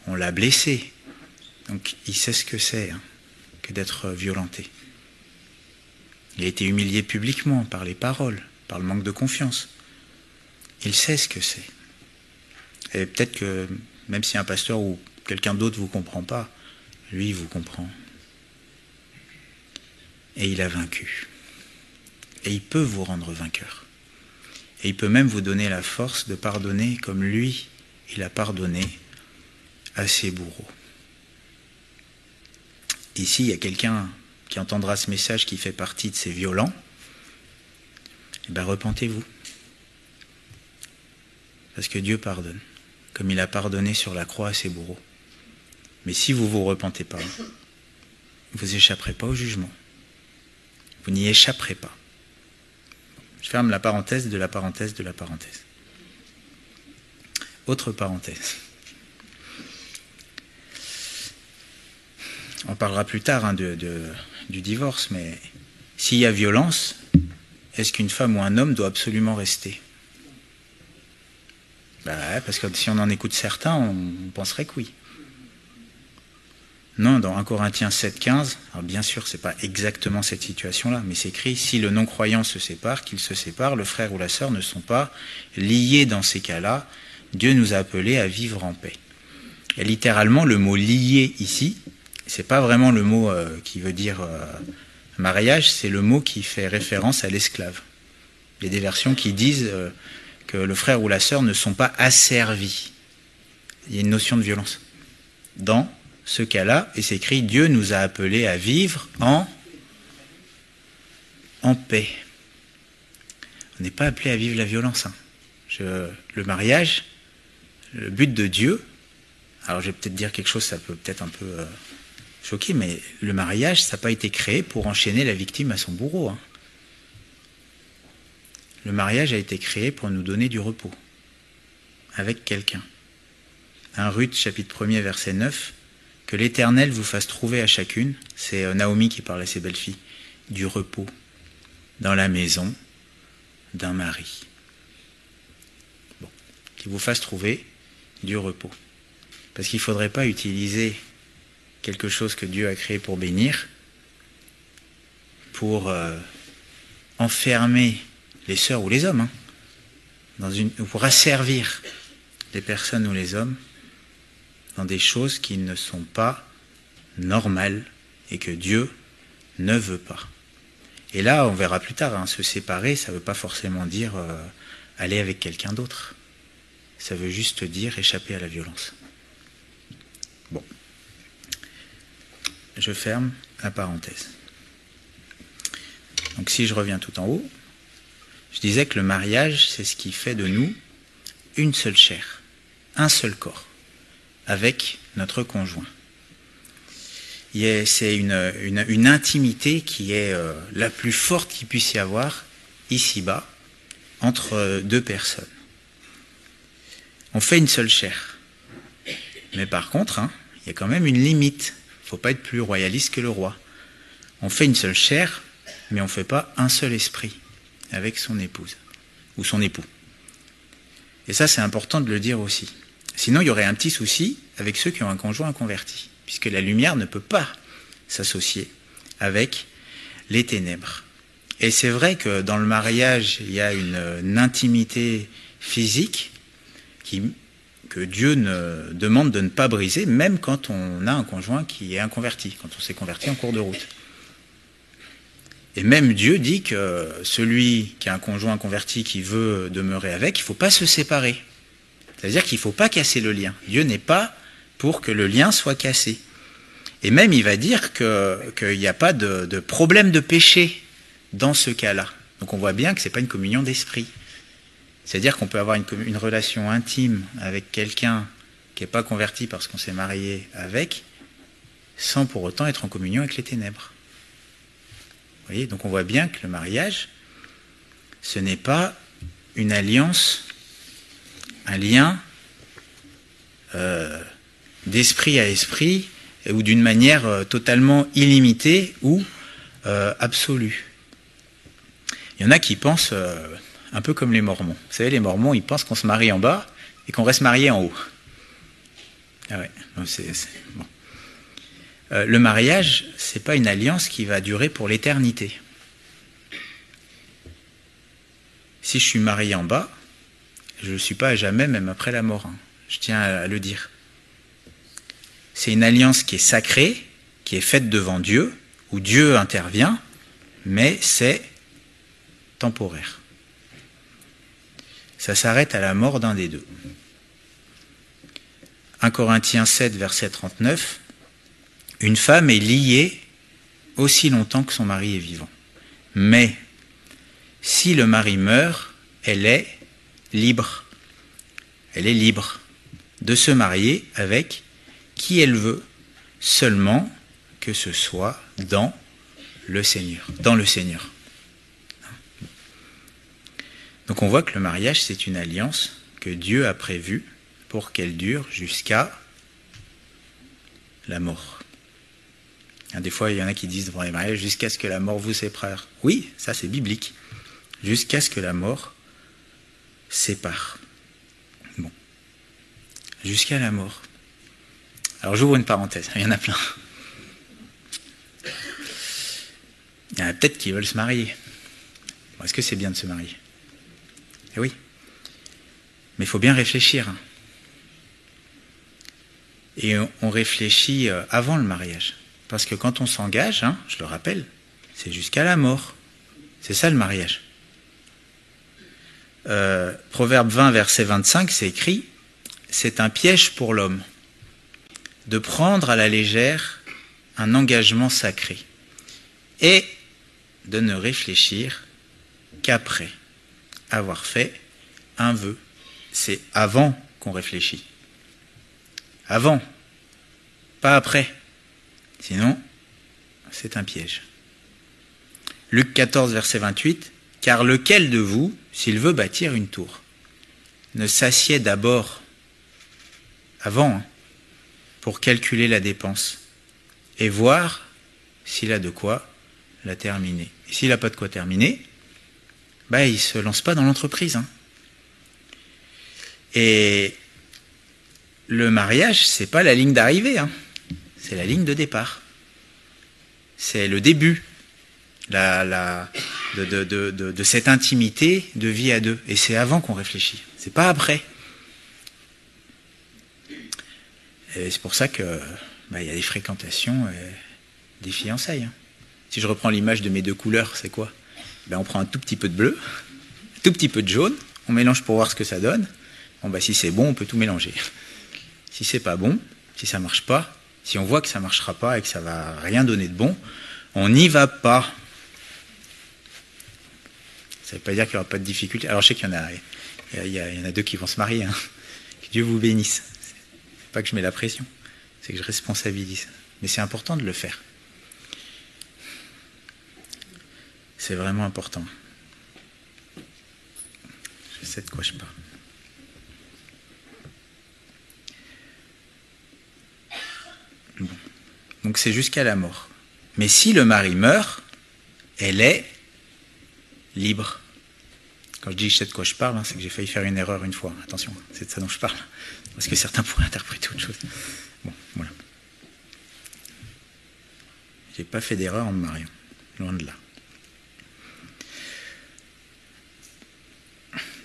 on l'a blessé. Donc il sait ce que c'est que d'être violenté. Il a été humilié publiquement par les paroles, par le manque de confiance. Il sait ce que c'est. Et peut-être que même si un pasteur ou quelqu'un d'autre ne vous comprend pas, lui, il vous comprend. Et il a vaincu. Et il peut vous rendre vainqueur. Et il peut même vous donner la force de pardonner comme lui, il a pardonné à ses bourreaux. Ici, il y a quelqu'un qui entendra ce message qui fait partie de ces violents. Eh bien, repentez-vous. Parce que Dieu pardonne, comme il a pardonné sur la croix à ses bourreaux. Mais si vous ne vous repentez pas, vous n'échapperez pas au jugement. Vous n'y échapperez pas. Je ferme la parenthèse de la parenthèse de la parenthèse. Autre parenthèse. On parlera plus tard du divorce, mais s'il y a violence, est-ce qu'une femme ou un homme doit absolument rester ? Parce que si on en écoute certains, on penserait que oui. Non, dans 1 Corinthiens 7,15, alors bien sûr, ce n'est pas exactement cette situation-là, mais c'est écrit, si le non-croyant se sépare, qu'il se sépare, le frère ou la sœur ne sont pas liés dans ces cas-là. Dieu nous a appelés à vivre en paix. Et littéralement, le mot lié ici, c'est pas vraiment le mot qui veut dire mariage, c'est le mot qui fait référence à l'esclave. Il y a des versions qui disent que le frère ou la sœur ne sont pas asservis. Il y a une notion de violence. Dans ce cas-là, et c'est écrit, Dieu nous a appelés à vivre en paix. On n'est pas appelé à vivre la violence. Le mariage, le but de Dieu, alors je vais peut-être dire quelque chose, ça peut peut-être un peu choquer, mais le mariage, ça n'a pas été créé pour enchaîner la victime à son bourreau. Le mariage a été créé pour nous donner du repos avec quelqu'un. 1 Ruth, chapitre 1er, verset 9, que l'Éternel vous fasse trouver à chacune, c'est Naomi qui parle à ses belles-filles, du repos dans la maison d'un mari. Bon, qu'il vous fasse trouver du repos. Parce qu'il ne faudrait pas utiliser quelque chose que Dieu a créé pour bénir, pour enfermer les sœurs ou les hommes, pour asservir les personnes ou les hommes dans des choses qui ne sont pas normales et que Dieu ne veut pas. Et là, on verra plus tard, se séparer, ça ne veut pas forcément dire aller avec quelqu'un d'autre. Ça veut juste dire échapper à la violence. Bon. Je ferme la parenthèse. Donc si je reviens tout en haut, je disais que le mariage, c'est ce qui fait de nous une seule chair, un seul corps, avec notre conjoint. C'est une intimité qui est la plus forte qu'il puisse y avoir ici-bas entre deux personnes. On fait une seule chair. Mais par contre, il y a quand même une limite. Il ne faut pas être plus royaliste que le roi. On fait une seule chair, mais on ne fait pas un seul esprit avec son épouse ou son époux. Et ça, c'est important de le dire aussi. Sinon, il y aurait un petit souci avec ceux qui ont un conjoint converti, puisque la lumière ne peut pas s'associer avec les ténèbres. Et c'est vrai que dans le mariage, il y a une intimité physique que Dieu demande de ne pas briser, même quand on a un conjoint qui est inconverti, quand on s'est converti en cours de route. Et même Dieu dit que celui qui a un conjoint converti qui veut demeurer avec, il ne faut pas se séparer. C'est-à-dire qu'il ne faut pas casser le lien. Dieu n'est pas pour que le lien soit cassé. Et même il va dire qu'il n'y a pas de problème de péché dans ce cas-là. Donc on voit bien que ce n'est pas une communion d'esprit. C'est-à-dire qu'on peut avoir une relation intime avec quelqu'un qui n'est pas converti parce qu'on s'est marié avec, sans pour autant être en communion avec les ténèbres. Vous voyez, donc on voit bien que le mariage, ce n'est pas une alliance, un lien d'esprit à esprit, ou d'une manière totalement illimitée ou absolue. Il y en a qui pensent un peu comme les Mormons. Vous savez, les Mormons, ils pensent qu'on se marie en bas et qu'on reste marié en haut. Ah ouais, bon. Le mariage, c'est pas une alliance qui va durer pour l'éternité. Si je suis marié en bas, je ne le suis pas à jamais, même après la mort. Je tiens à le dire. C'est une alliance qui est sacrée, qui est faite devant Dieu, où Dieu intervient, mais c'est temporaire. Ça s'arrête à la mort d'un des deux. 1 Corinthiens 7, verset 39. Une femme est liée aussi longtemps que son mari est vivant. Mais si le mari meurt, elle est libre. Elle est libre de se marier avec qui elle veut, seulement que ce soit dans le Seigneur. Dans le Seigneur. Donc on voit que le mariage, c'est une alliance que Dieu a prévue pour qu'elle dure jusqu'à la mort. Des fois, il y en a qui disent devant les mariages, jusqu'à ce que la mort vous sépare. Oui, ça c'est biblique. Jusqu'à ce que la mort sépare. Bon. Jusqu'à la mort. Alors j'ouvre une parenthèse, il y en a plein. Il y en a peut-être qui veulent se marier. Bon, est-ce que c'est bien de se marier? Eh oui. Mais il faut bien réfléchir. Et on réfléchit avant le mariage. Parce que quand on s'engage, je le rappelle, c'est jusqu'à la mort. C'est ça le mariage. Proverbe 20, verset 25, c'est écrit, c'est un piège pour l'homme de prendre à la légère un engagement sacré et de ne réfléchir qu'après avoir fait un vœu. C'est avant qu'on réfléchit. Avant, pas après. Sinon, c'est un piège. Luc 14, verset 28, « Car lequel de vous, s'il veut bâtir une tour, ne s'assied d'abord, avant, pour calculer la dépense, et voir s'il a de quoi la terminer. Et s'il n'a pas de quoi terminer, il ne se lance pas dans l'entreprise. Et le mariage, ce n'est pas la ligne d'arrivée, c'est la ligne de départ. C'est le début de cette intimité de vie à deux. Et c'est avant qu'on réfléchit, c'est pas après. Et c'est pour ça que y a des fréquentations, des fiançailles. Si je reprends l'image de mes deux couleurs, c'est quoi? On prend un tout petit peu de bleu, un tout petit peu de jaune, on mélange pour voir ce que ça donne. Bon, si c'est bon, on peut tout mélanger. Si c'est pas bon, si ça marche pas, si on voit que ça marchera pas et que ça va rien donner de bon, on n'y va pas. Ça ne veut pas dire qu'il n'y aura pas de difficulté. Alors je sais qu'il y en a deux qui vont se marier. Que Dieu vous bénisse. C'est pas que je mets la pression, c'est que je responsabilise. Mais c'est important de le faire. C'est vraiment important. Je sais de quoi je parle. Bon. Donc c'est jusqu'à la mort. Mais si le mari meurt, elle est libre. Quand je dis je sais de quoi je parle, c'est que j'ai failli faire une erreur une fois. Attention, c'est de ça dont je parle. Parce que certains pourraient interpréter autre chose. Bon, voilà. J'ai pas fait d'erreur en me mariant. Loin de là.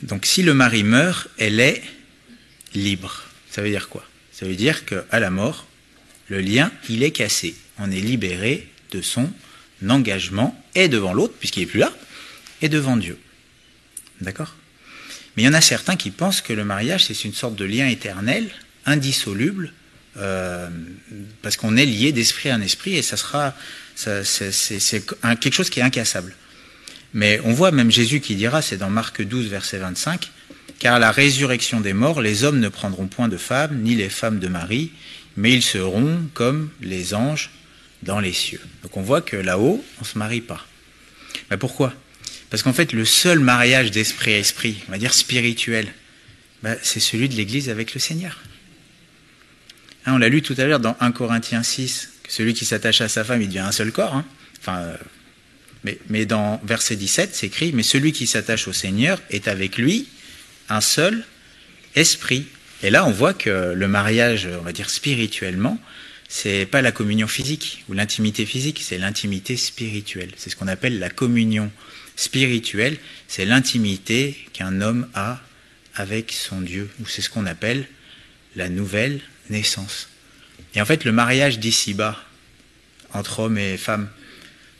Donc si le mari meurt, elle est libre. Ça veut dire quoi? Ça veut dire qu'à la mort, le lien, il est cassé. On est libéré de son engagement, et devant l'autre, puisqu'il n'est plus là, et devant Dieu. D'accord? Mais il y en a certains qui pensent que le mariage, c'est une sorte de lien éternel, indissoluble, parce qu'on est lié d'esprit en esprit, et c'est quelque chose qui est incassable. Mais on voit même Jésus qui dira, c'est dans Marc 12, verset 25, « Car à la résurrection des morts, les hommes ne prendront point de femmes, ni les femmes de mari, mais ils seront comme les anges dans les cieux. » Donc on voit que là-haut, on ne se marie pas. Mais pourquoi? Parce qu'en fait, le seul mariage d'esprit à esprit, on va dire spirituel, c'est celui de l'Église avec le Seigneur. On l'a lu tout à l'heure dans 1 Corinthiens 6, que celui qui s'attache à sa femme, il devient un seul corps. Mais dans verset 17, c'est écrit, « Mais celui qui s'attache au Seigneur est avec lui un seul esprit. » Et là, on voit que le mariage, on va dire spirituellement, c'est pas la communion physique ou l'intimité physique, c'est l'intimité spirituelle. C'est ce qu'on appelle la communion spirituelle, c'est l'intimité qu'un homme a avec son Dieu, ou c'est ce qu'on appelle la nouvelle naissance. Et en fait, le mariage d'ici-bas, entre hommes et femmes,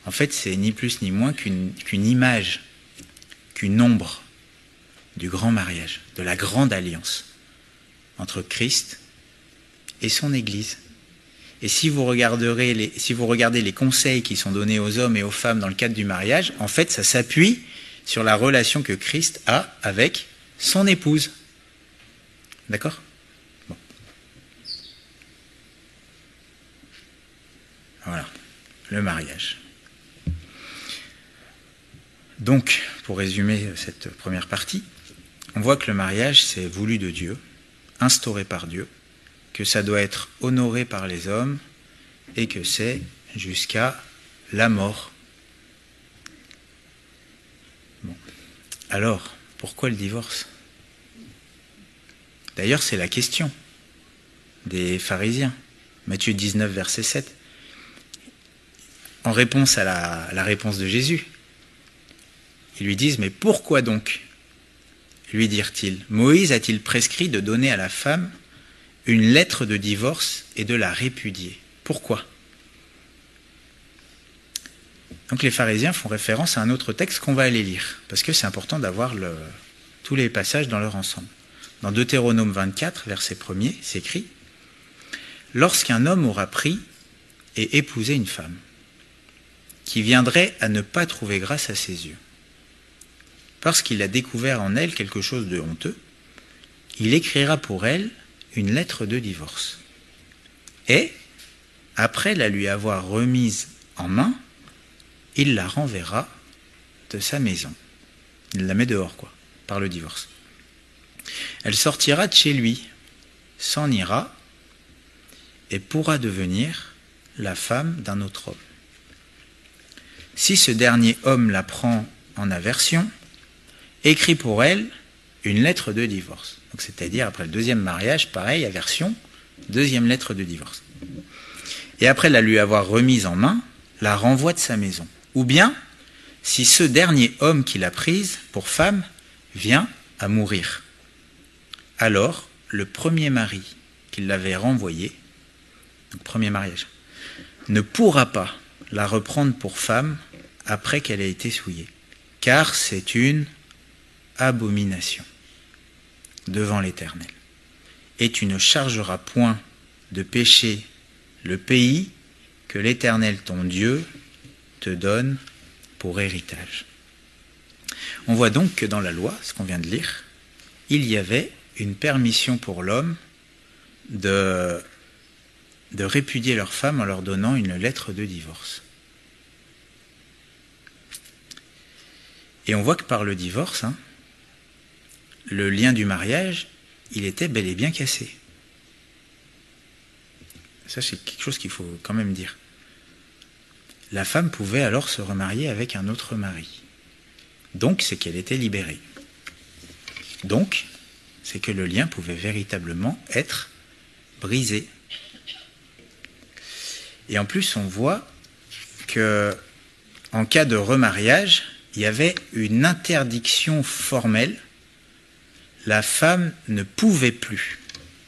en fait, c'est ni plus ni moins qu'une image, qu'une ombre du grand mariage, de la grande alliance entre Christ et son Église. Et si vous regardez les conseils qui sont donnés aux hommes et aux femmes dans le cadre du mariage, en fait, ça s'appuie sur la relation que Christ a avec son épouse. D'accord ? Bon. Voilà, le mariage. Donc, pour résumer cette première partie, on voit que le mariage, c'est voulu de Dieu, instauré par Dieu, que ça doit être honoré par les hommes et que c'est jusqu'à la mort. Bon. Alors, pourquoi le divorce ? D'ailleurs, c'est la question des pharisiens. Matthieu 19, verset 7. En réponse à la réponse de Jésus, ils lui disent « Mais pourquoi donc ?» lui dirent-ils. « Moïse a-t-il prescrit de donner à la femme une lettre de divorce et de la répudier. Pourquoi ? » Donc les pharisiens font référence à un autre texte qu'on va aller lire, parce que c'est important d'avoir tous les passages dans leur ensemble. Dans Deutéronome 24, verset 1er, c'est écrit « Lorsqu'un homme aura pris et épousé une femme, qui viendrait à ne pas trouver grâce à ses yeux, parce qu'il a découvert en elle quelque chose de honteux, il écrira pour elle une lettre de divorce. Et, après la lui avoir remise en main, il la renverra de sa maison. Il la met dehors, par le divorce. Elle sortira de chez lui, s'en ira, et pourra devenir la femme d'un autre homme. Si ce dernier homme la prend en aversion, écrit pour elle une lettre de divorce. Donc, c'est-à-dire, après le deuxième mariage, pareil, aversion, deuxième lettre de divorce. Et après la lui avoir remise en main, la renvoie de sa maison. Ou bien, si ce dernier homme qui l'a prise pour femme vient à mourir, alors le premier mari qui l'avait renvoyé, donc premier mariage, ne pourra pas la reprendre pour femme après qu'elle ait été souillée, car c'est une abomination devant l'Éternel. Et tu ne chargeras point de péché le pays que l'Éternel ton Dieu te donne pour héritage. On voit donc que dans la loi, ce qu'on vient de lire, il y avait une permission pour l'homme de répudier leur femme en leur donnant une lettre de divorce. Et on voit que par le divorce, le lien du mariage, il était bel et bien cassé. Ça, c'est quelque chose qu'il faut quand même dire. La femme pouvait alors se remarier avec un autre mari. Donc, c'est qu'elle était libérée. Donc, c'est que le lien pouvait véritablement être brisé. Et en plus, on voit que, en cas de remariage, il y avait une interdiction formelle. La femme ne pouvait plus,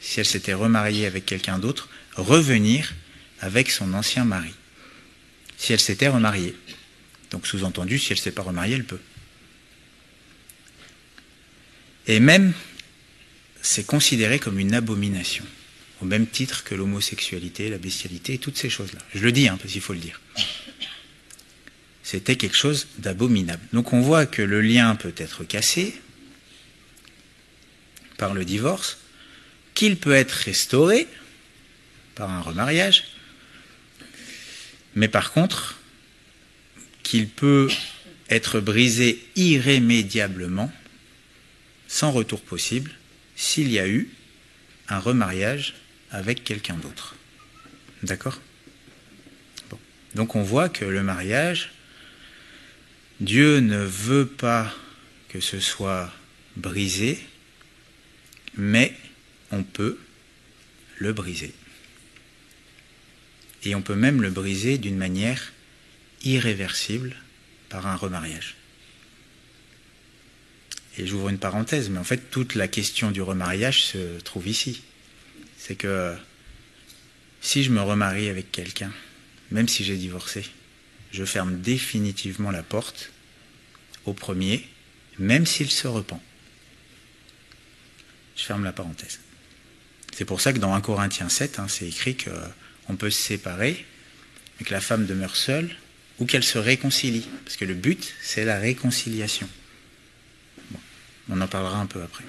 si elle s'était remariée avec quelqu'un d'autre, revenir avec son ancien mari. Si elle s'était remariée. Donc sous-entendu, si elle ne s'est pas remariée, elle peut. Et même, c'est considéré comme une abomination, au même titre que l'homosexualité, la bestialité et toutes ces choses-là. Je le dis, parce qu'il faut le dire. C'était quelque chose d'abominable. Donc on voit que le lien peut être cassé par le divorce, qu'il peut être restauré par un remariage, mais par contre, qu'il peut être brisé irrémédiablement, sans retour possible, s'il y a eu un remariage avec quelqu'un d'autre. D'accord ? Bon. Donc on voit que le mariage, Dieu ne veut pas que ce soit brisé, mais on peut le briser. Et on peut même le briser d'une manière irréversible par un remariage. Et j'ouvre une parenthèse, mais en fait toute la question du remariage se trouve ici. C'est que si je me remarie avec quelqu'un, même si j'ai divorcé, je ferme définitivement la porte au premier, même s'il se repent. Je ferme la parenthèse. C'est pour ça que dans 1 Corinthiens 7, c'est écrit qu'on peut se séparer, mais que la femme demeure seule, ou qu'elle se réconcilie. Parce que le but, c'est la réconciliation. Bon, on en parlera un peu après.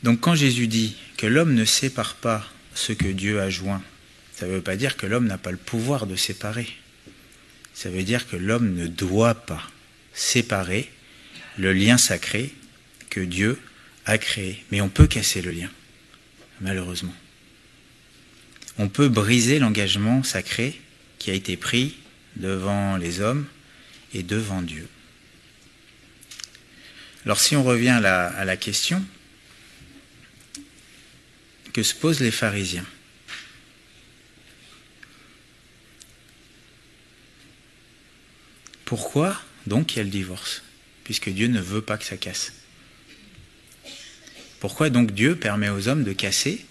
Donc quand Jésus dit que l'homme ne sépare pas ce que Dieu a joint, ça ne veut pas dire que l'homme n'a pas le pouvoir de séparer. Ça veut dire que l'homme ne doit pas séparer le lien sacré que Dieu a créé. Mais on peut casser le lien, malheureusement. On peut briser l'engagement sacré qui a été pris devant les hommes et devant Dieu. Alors si on revient à la question que se posent les pharisiens, pourquoi donc il y a le divorce, puisque Dieu ne veut pas que ça casse? Pourquoi donc Dieu permet aux hommes de casser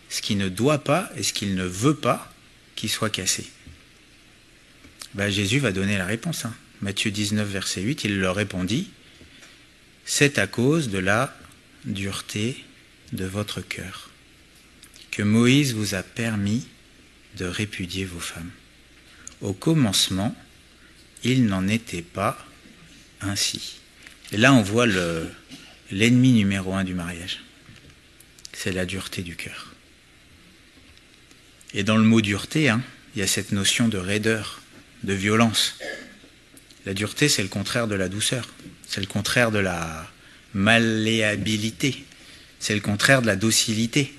ce qu'il ne doit pas et ce qu'il ne veut pas qu'il soit cassé? Jésus va donner la réponse. Matthieu 19, verset 8, il leur répondit, « C'est à cause de la dureté de votre cœur que Moïse vous a permis de répudier vos femmes. Au commencement, il n'en était pas ainsi. » Et là, on voit l'ennemi numéro 1 du mariage. C'est la dureté du cœur. Et dans le mot dureté, il y a cette notion de raideur, de violence. La dureté, c'est le contraire de la douceur. C'est le contraire de la malléabilité. C'est le contraire de la docilité.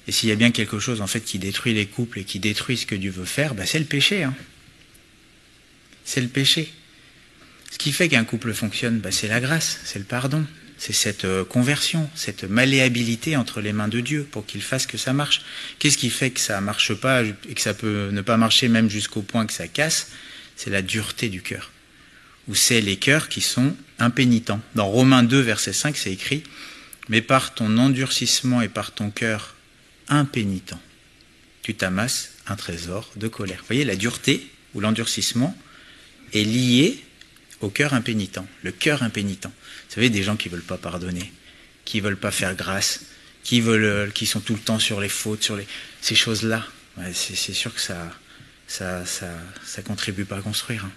Et s'il y a bien quelque chose en fait qui détruit les couples et qui détruit ce que Dieu veut faire, c'est le péché. C'est le péché. Ce qui fait qu'un couple fonctionne, c'est la grâce, c'est le pardon. C'est cette conversion, cette malléabilité entre les mains de Dieu pour qu'il fasse que ça marche. Qu'est-ce qui fait que ça ne marche pas et que ça peut ne pas marcher même jusqu'au point que ça casse? C'est la dureté du cœur. Ou c'est les cœurs qui sont impénitents. Dans Romains 2, verset 5, c'est écrit « Mais par ton endurcissement et par ton cœur impénitent, tu t'amasses un trésor de colère. » Vous voyez, la dureté ou l'endurcissement est lié au cœur impénitent. Le cœur impénitent. Vous savez, des gens qui ne veulent pas pardonner, qui ne veulent pas faire grâce, qui sont tout le temps sur les fautes, ces choses-là, c'est sûr que ça contribue pas à construire.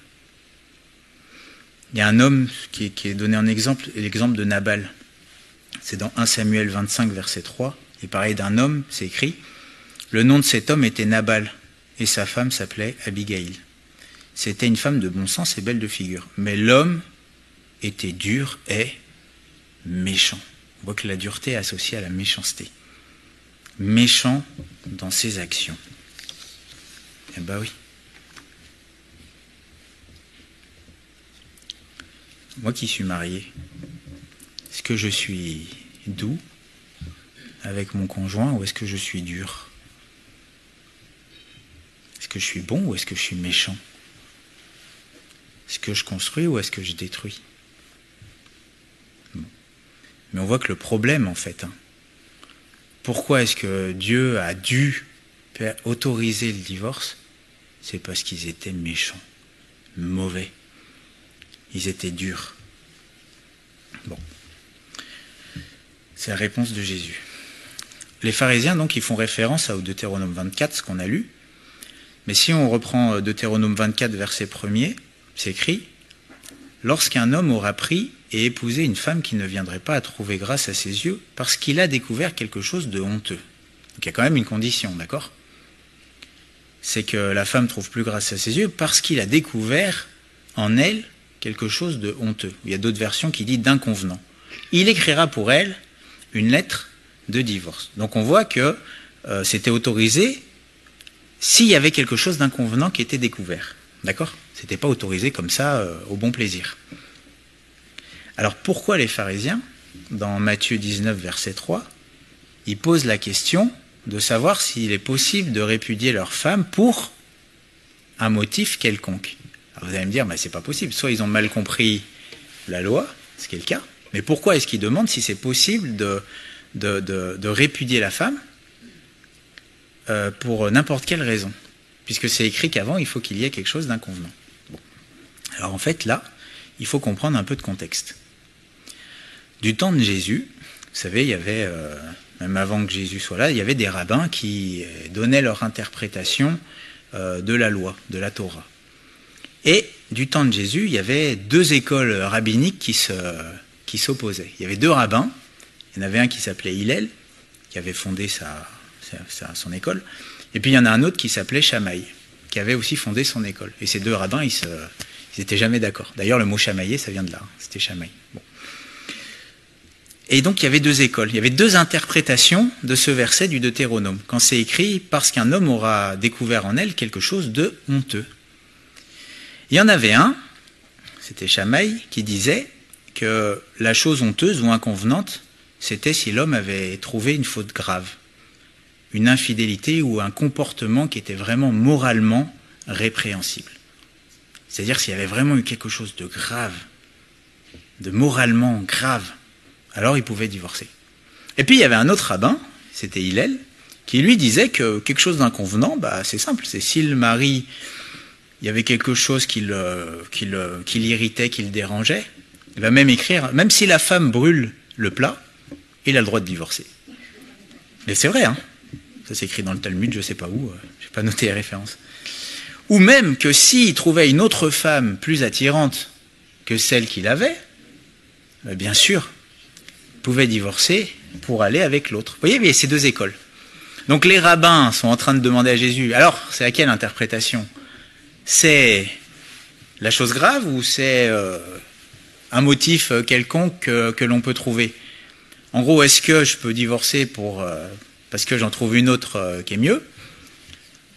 Il y a un homme qui est donné en exemple, l'exemple de Nabal. C'est dans 1 Samuel 25, verset 3. Il parlait d'un homme, c'est écrit, « Le nom de cet homme était Nabal, et sa femme s'appelait Abigail. C'était une femme de bon sens et belle de figure. Mais l'homme était dur et méchant. » On voit que la dureté est associée à la méchanceté. Méchant dans ses actions. Eh bien oui. Moi qui suis marié, est-ce que je suis doux avec mon conjoint ou est-ce que je suis dur? Est-ce que je suis bon ou est-ce que je suis méchant? Est-ce que je construis ou est-ce que je détruis? Bon. Mais on voit que le problème, en fait, pourquoi est-ce que Dieu a dû autoriser le divorce? C'est parce qu'ils étaient méchants, mauvais. Ils étaient durs. Bon. C'est la réponse de Jésus. Les pharisiens, donc, ils font référence au Deutéronome 24, ce qu'on a lu. Mais si on reprend Deutéronome 24, verset 1er, c'est écrit « Lorsqu'un homme aura pris et épousé une femme qui ne viendrait pas à trouver grâce à ses yeux, parce qu'il a découvert quelque chose de honteux. » Donc il y a quand même une condition, d'accord? C'est que la femme trouve plus grâce à ses yeux parce qu'il a découvert en elle quelque chose de honteux. Il y a d'autres versions qui disent d'inconvenant. Il écrira pour elle une lettre de divorce. Donc on voit que c'était autorisé s'il y avait quelque chose d'inconvenant qui était découvert. D'accord? C'était pas autorisé comme ça au bon plaisir. Alors pourquoi les pharisiens, dans Matthieu 19, verset 3, ils posent la question de savoir s'il est possible de répudier leur femme pour un motif quelconque? Alors vous allez me dire, c'est pas possible. Soit ils ont mal compris la loi, ce qui est le cas, mais pourquoi est-ce qu'ils demandent si c'est possible de répudier la femme pour n'importe quelle raison? Puisque c'est écrit qu'avant, il faut qu'il y ait quelque chose d'inconvenant. Bon. Alors en fait, là, il faut comprendre un peu de contexte. du temps de Jésus, vous savez, il y avait, même avant que Jésus soit là, il y avait des rabbins qui donnaient leur interprétation de la loi, de la Torah. Et du temps de Jésus, il y avait deux écoles rabbiniques qui s'opposaient. Il y avait deux rabbins. Il y en avait un qui s'appelait Hillel, qui avait fondé son école. Et puis il y en a un autre qui s'appelait Shammai, qui avait aussi fondé son école. Et ces deux rabbins, ils n'étaient jamais d'accord. D'ailleurs, le mot chamailler, ça vient de là. C'était Shammai. Bon. Et donc il y avait deux écoles. Il y avait deux interprétations de ce verset du Deutéronome. Quand c'est écrit, parce qu'un homme aura découvert en elle quelque chose de honteux. Il y en avait un, c'était Shammai, qui disait que la chose honteuse ou inconvenante, c'était si l'homme avait trouvé une faute grave, une infidélité ou un comportement qui était vraiment moralement répréhensible. C'est-à-dire s'il y avait vraiment eu quelque chose de grave, de moralement grave, alors il pouvait divorcer. Et puis il y avait un autre rabbin, c'était Hillel, qui lui disait que quelque chose d'inconvenant, c'est simple, c'est si le mari, il y avait quelque chose qui l'irritait, qui le dérangeait, il va même écrire, même si la femme brûle le plat, il a le droit de divorcer. Et c'est vrai, hein. Ça c'est écrit dans le Talmud, je ne sais pas où, je n'ai pas noté les références. Ou même que s'il trouvait une autre femme plus attirante que celle qu'il avait, bien sûr, il pouvait divorcer pour aller avec l'autre. Vous voyez, il y a ces deux écoles. Donc les rabbins sont en train de demander à Jésus, alors c'est à quelle interprétation ? C'est la chose grave ou c'est un motif quelconque que l'on peut trouver ? En gros, est-ce que je peux divorcer parce que j'en trouve une autre qui est mieux ?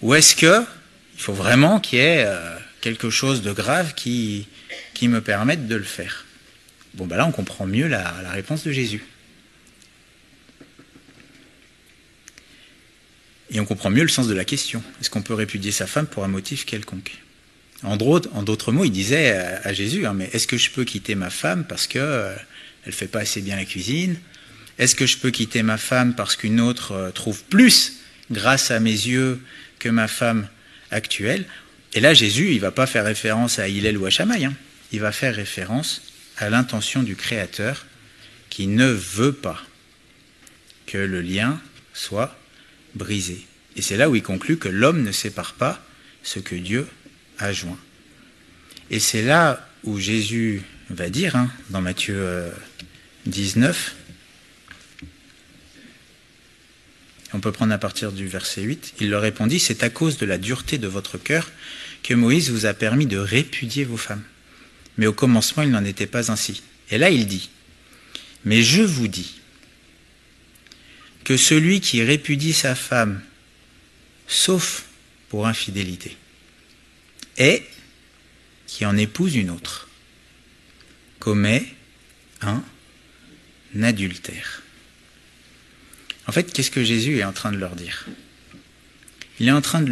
Ou est-ce qu'il faut vraiment qu'il y ait quelque chose de grave qui me permette de le faire ? Bon, là, on comprend mieux la réponse de Jésus. Et on comprend mieux le sens de la question. Est-ce qu'on peut répudier sa femme pour un motif quelconque ? En d'autres mots, il disait à Jésus, mais est-ce que je peux quitter ma femme parce qu'elle ne fait pas assez bien la cuisine ? Est-ce que je peux quitter ma femme parce qu'une autre trouve plus grâce à mes yeux que ma femme actuelle ? Et là, Jésus, il ne va pas faire référence à Hillel ou à Shammai, il va faire référence à l'intention du Créateur qui ne veut pas que le lien soit brisé. Et c'est là où il conclut que l'homme ne sépare pas ce que Dieu a joint. Et c'est là où Jésus va dire, dans Matthieu 19, on peut prendre à partir du verset 8, il leur répondit, c'est à cause de la dureté de votre cœur que Moïse vous a permis de répudier vos femmes. Mais au commencement, il n'en était pas ainsi. Et là, il dit, mais je vous dis que celui qui répudie sa femme, sauf pour infidélité, et qui en épouse une autre, commet un adultère. En fait, qu'est-ce que Jésus est en train de leur dire ? Il est en train de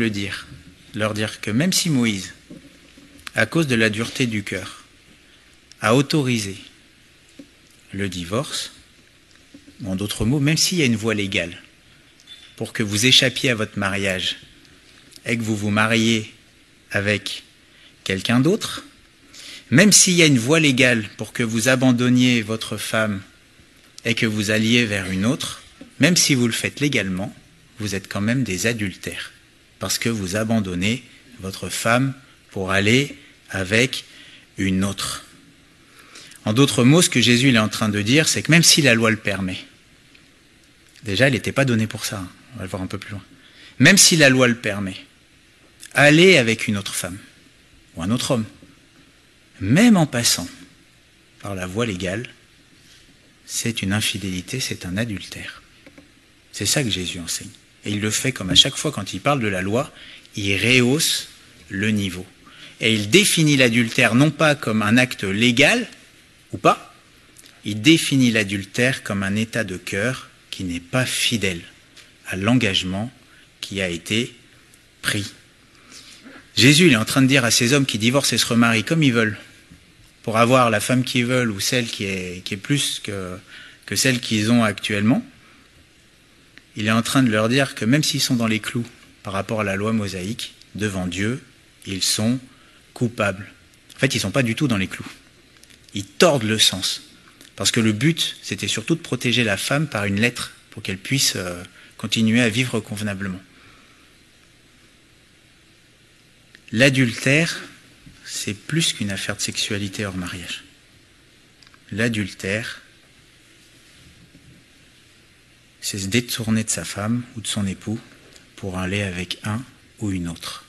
leur dire que même si Moïse, à cause de la dureté du cœur, a autorisé le divorce, ou en d'autres mots, même s'il y a une voie légale pour que vous échappiez à votre mariage et que vous vous mariez avec quelqu'un d'autre, même s'il y a une voie légale pour que vous abandonniez votre femme et que vous alliez vers une autre, même si vous le faites légalement, vous êtes quand même des adultères, parce que vous abandonnez votre femme pour aller avec une autre. En d'autres mots, ce que Jésus est en train de dire, c'est que même si la loi le permet, déjà elle n'était pas donnée pour ça, on va le voir un peu plus loin, même si la loi le permet, aller avec une autre femme, ou un autre homme, même en passant par la voie légale, c'est une infidélité, c'est un adultère. C'est ça que Jésus enseigne. Et il le fait comme à chaque fois quand il parle de la loi, il rehausse le niveau. Et il définit l'adultère non pas comme un acte légal, ou pas, il définit l'adultère comme un état de cœur qui n'est pas fidèle à l'engagement qui a été pris. Jésus il est en train de dire à ces hommes qui divorcent et se remarient comme ils veulent, pour avoir la femme qu'ils veulent ou celle qui est plus que celle qu'ils ont actuellement, il est en train de leur dire que même s'ils sont dans les clous par rapport à la loi mosaïque, devant Dieu, ils sont coupables. En fait, ils ne sont pas du tout dans les clous. Ils tordent le sens. Parce que le but, c'était surtout de protéger la femme par une lettre, pour qu'elle puisse continuer à vivre convenablement. L'adultère, c'est plus qu'une affaire de sexualité hors mariage. L'adultère, c'est se détourner de sa femme ou de son époux pour aller avec un ou une autre,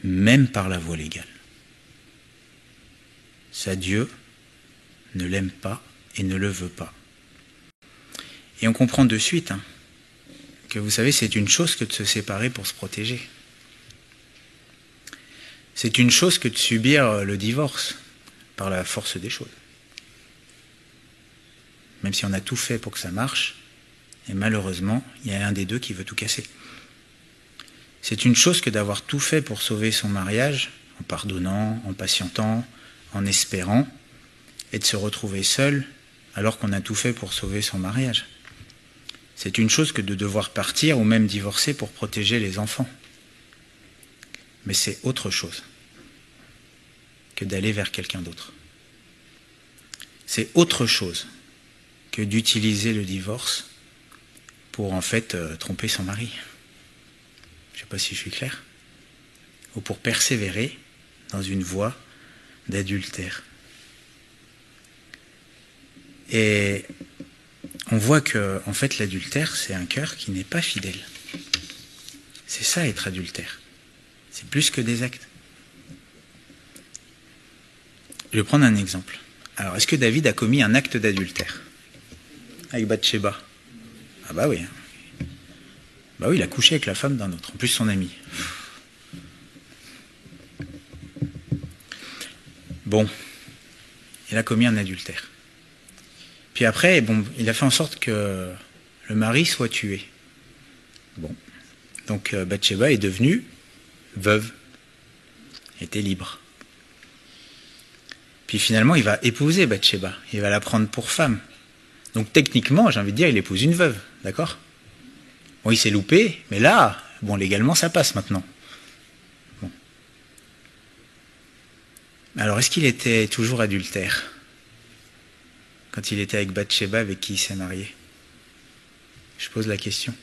même par la voie légale. Ça, Dieu ne l'aime pas et ne le veut pas. Et on comprend de suite que, vous savez, c'est une chose que de se séparer pour se protéger. C'est une chose que de subir le divorce par la force des choses. Même si on a tout fait pour que ça marche, et malheureusement, il y a un des deux qui veut tout casser. C'est une chose que d'avoir tout fait pour sauver son mariage, en pardonnant, en patientant, en espérant, et de se retrouver seul alors qu'on a tout fait pour sauver son mariage. C'est une chose que de devoir partir ou même divorcer pour protéger les enfants. Mais c'est autre chose que d'aller vers quelqu'un d'autre. C'est autre chose que d'utiliser le divorce pour en fait tromper son mari. Je ne sais pas si je suis clair. Ou pour persévérer dans une voie d'adultère. Et on voit que en fait l'adultère, c'est un cœur qui n'est pas fidèle. C'est ça être adultère. C'est plus que des actes. Je vais prendre un exemple. Alors, est-ce que David a commis un acte d'adultère avec Bathsheba? Ah bah oui. Bah oui, il a couché avec la femme d'un autre, en plus son ami. Bon, il a commis un adultère. Puis après, bon, il a fait en sorte que le mari soit tué. Bon, donc Bathsheba est devenue veuve, était libre. Puis finalement, il va épouser Bathsheba, il va la prendre pour femme. Donc techniquement, j'ai envie de dire, il épouse une veuve, d'accord? Bon, il s'est loupé, mais là, bon, légalement, ça passe maintenant. Bon. Alors, est-ce qu'il était toujours adultère quand il était avec Bathsheba, avec qui il s'est marié? Je pose la question.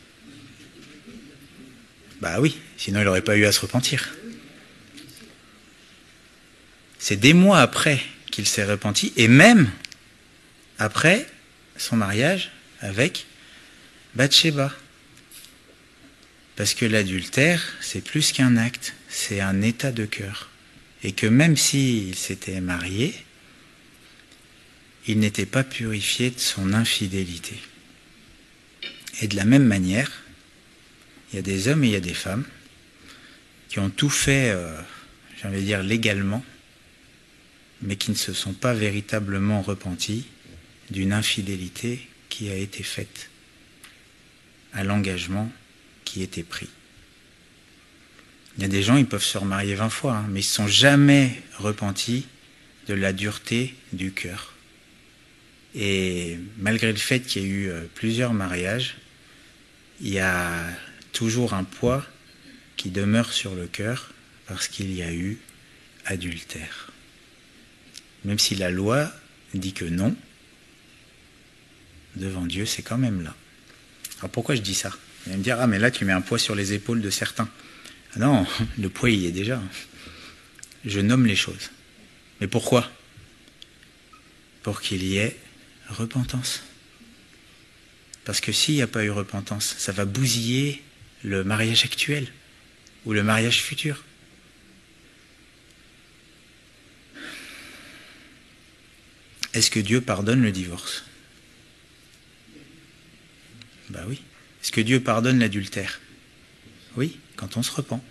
Bah oui, sinon il n'aurait pas eu à se repentir. C'est des mois après qu'il s'est repenti, et même après son mariage avec Bathsheba. Parce que l'adultère, c'est plus qu'un acte, c'est un état de cœur. Et que même s'il s'était marié, il n'était pas purifié de son infidélité. Et de la même manière, il y a des hommes et il y a des femmes qui ont tout fait, j'ai envie de dire, légalement, mais qui ne se sont pas véritablement repentis d'une infidélité qui a été faite à l'engagement qui était pris. Il y a des gens, ils peuvent se remarier 20 fois, mais ils ne se sont jamais repentis de la dureté du cœur. Et malgré le fait qu'il y ait eu plusieurs mariages, il y a toujours un poids qui demeure sur le cœur parce qu'il y a eu adultère. Même si la loi dit que non, devant Dieu, c'est quand même là. Alors pourquoi je dis ça? Vous allez me dire, ah mais là tu mets un poids sur les épaules de certains. Ah non, le poids il y est déjà. Je nomme les choses. Mais pourquoi? Pour qu'il y ait repentance. Parce que s'il n'y a pas eu repentance, ça va bousiller le mariage actuel ou le mariage futur. Est-ce que Dieu pardonne le divorce? Ben oui. Est-ce que Dieu pardonne l'adultère? Oui, quand on se repent.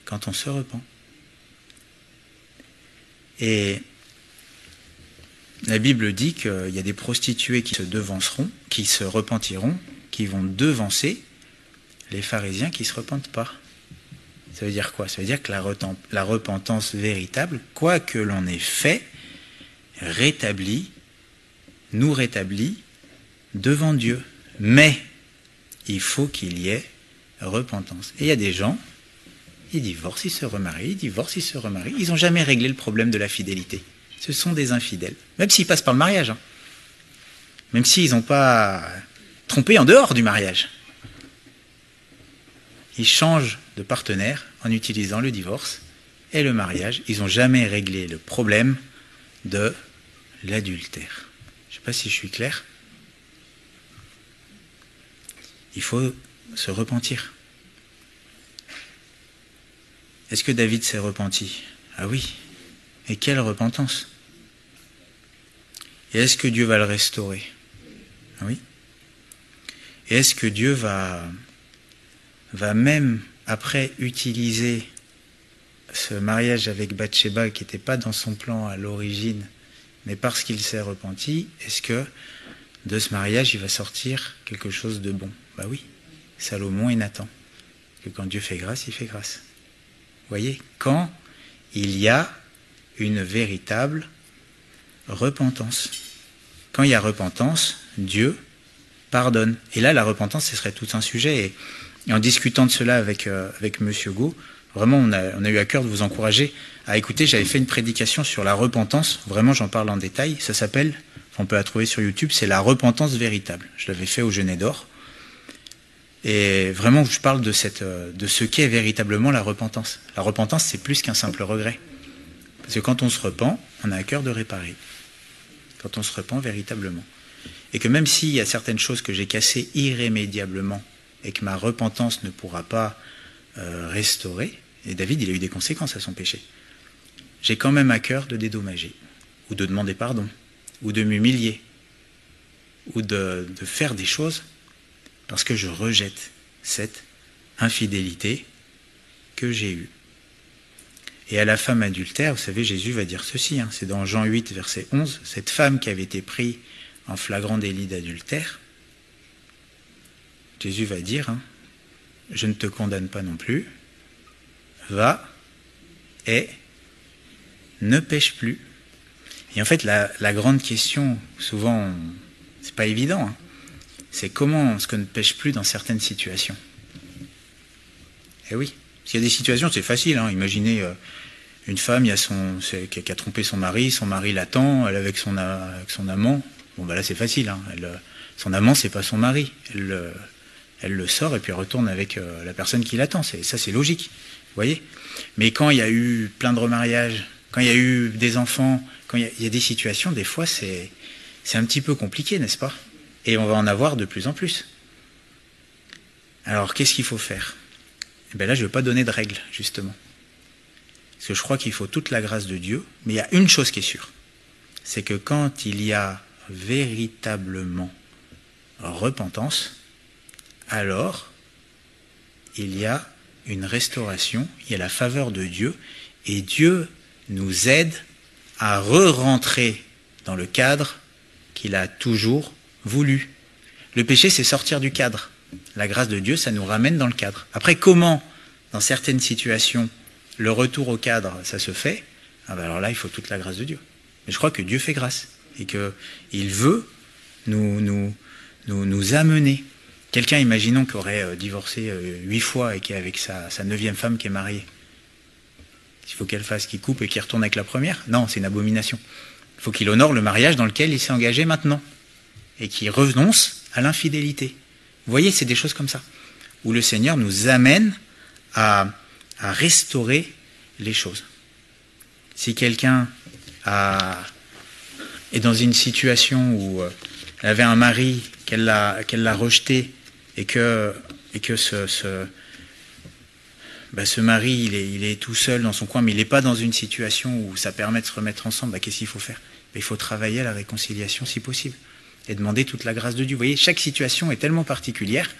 Quand on se repent. Et la Bible dit qu'il y a des prostituées qui se devanceront, qui se repentiront, qui vont devancer les pharisiens qui ne se repentent pas. Ça veut dire quoi? Ça veut dire que la repentance véritable, quoi que l'on ait fait, nous rétablit devant Dieu. Mais il faut qu'il y ait repentance. Et il y a des gens, ils divorcent, ils se remarient, ils divorcent, ils se remarient. Ils n'ont jamais réglé le problème de la fidélité. Ce sont des infidèles. Même s'ils passent par le mariage. Hein. Même s'ils n'ont pas trompé en dehors du mariage. Ils changent de partenaire en utilisant le divorce et le mariage. Ils n'ont jamais réglé le problème de l'adultère. Je ne sais pas si je suis clair. Il faut se repentir. Est-ce que David s'est repenti? Ah oui. Et quelle repentance! Et est-ce que Dieu va le restaurer? Ah oui. Et est-ce que Dieu va même, après utiliser ce mariage avec Bathsheba qui n'était pas dans son plan à l'origine, mais parce qu'il s'est repenti, est-ce que de ce mariage, il va sortir quelque chose de bon? Bah oui, Salomon et Nathan. Parce que quand Dieu fait grâce, il fait grâce. Vous voyez, quand il y a une véritable repentance. Quand il y a repentance, Dieu pardonne. Et là, la repentance, ce serait tout un sujet. Et en discutant de cela avec Monsieur Go, vraiment, on a eu à cœur de vous encourager à écouter. J'avais fait une prédication sur la repentance. Vraiment, j'en parle en détail. Ça s'appelle, on peut la trouver sur YouTube, c'est la repentance véritable. Je l'avais fait au Genêt d'Or. Et vraiment, je parle de ce qu'est véritablement la repentance. La repentance, c'est plus qu'un simple regret. Parce que quand on se repent, on a à cœur de réparer. Quand on se repent véritablement. Et que même s'il y a certaines choses que j'ai cassées irrémédiablement et que ma repentance ne pourra pas restaurer, et David, il a eu des conséquences à son péché, j'ai quand même à cœur de dédommager, ou de demander pardon, ou de m'humilier, ou de faire des choses parce que je rejette cette infidélité que j'ai eue. Et à la femme adultère, vous savez, Jésus va dire ceci, hein, c'est dans Jean 8, verset 11, cette femme qui avait été prise en flagrant délit d'adultère, Jésus va dire, hein, je ne te condamne pas non plus, va et ne pêche plus. Et en fait, la grande question, souvent, c'est pas évident, hein, c'est comment est-ce qu'on ne pêche plus dans certaines situations. Eh oui, parce qu'il y a des situations, c'est facile, hein, imaginez une femme qui a trompé son mari l'attend, elle est avec son amant, bon bah là c'est facile, hein, son amant c'est pas son mari, elle le sort et puis elle retourne avec la personne qui l'attend, ça c'est logique, vous voyez. Mais quand il y a eu plein de remariages, quand il y a eu des enfants, quand il y a des situations, des fois c'est un petit peu compliqué, n'est-ce pas? Et on va en avoir de plus en plus. Alors qu'est-ce qu'il faut faire? Eh bien là je ne vais pas donner de règles, justement. Parce que je crois qu'il faut toute la grâce de Dieu, mais il y a une chose qui est sûre, c'est que quand il y a véritablement repentance, alors il y a une restauration, il y a la faveur de Dieu, et Dieu nous aide à re-rentrer dans le cadre qu'il a toujours voulu. Le péché, c'est sortir du cadre. La grâce de Dieu, ça nous ramène dans le cadre. Après, comment, dans certaines situations, le retour au cadre, ça se fait, alors là, il faut toute la grâce de Dieu. Mais je crois que Dieu fait grâce et qu'il veut nous amener. Quelqu'un, imaginons, qui aurait divorcé 8 fois et qui est avec sa 9e femme qui est mariée. Il faut qu'elle fasse, qu'il coupe et qu'il retourne avec la première? Non, c'est une abomination. Il faut qu'il honore le mariage dans lequel il s'est engagé maintenant et qu'il renonce à l'infidélité. Vous voyez, c'est des choses comme ça, où le Seigneur nous amène à restaurer les choses. Si quelqu'un est dans une situation où elle avait un mari, qu'elle l'a rejeté, et que ce mari, il est tout seul dans son coin, mais il n'est pas dans une situation où ça permet de se remettre ensemble, qu'est-ce qu'il faut faire? Il faut travailler à la réconciliation si possible, et demander toute la grâce de Dieu. Vous voyez, chaque situation est tellement particulière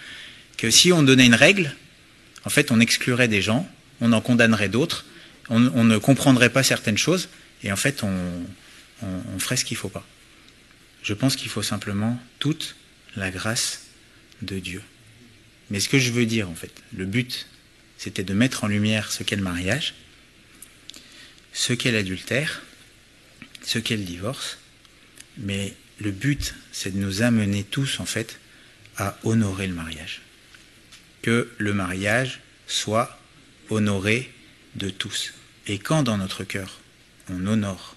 que si on donnait une règle, en fait, on exclurait des gens, on en condamnerait d'autres, on ne comprendrait pas certaines choses, et en fait, on ferait ce qu'il ne faut pas. Je pense qu'il faut simplement toute la grâce de Dieu. Mais ce que je veux dire, en fait, le but, c'était de mettre en lumière ce qu'est le mariage, ce qu'est l'adultère, ce qu'est le divorce, mais le but, c'est de nous amener tous, en fait, à honorer le mariage. Que le mariage soit honoré de tous. Et quand dans notre cœur, on honore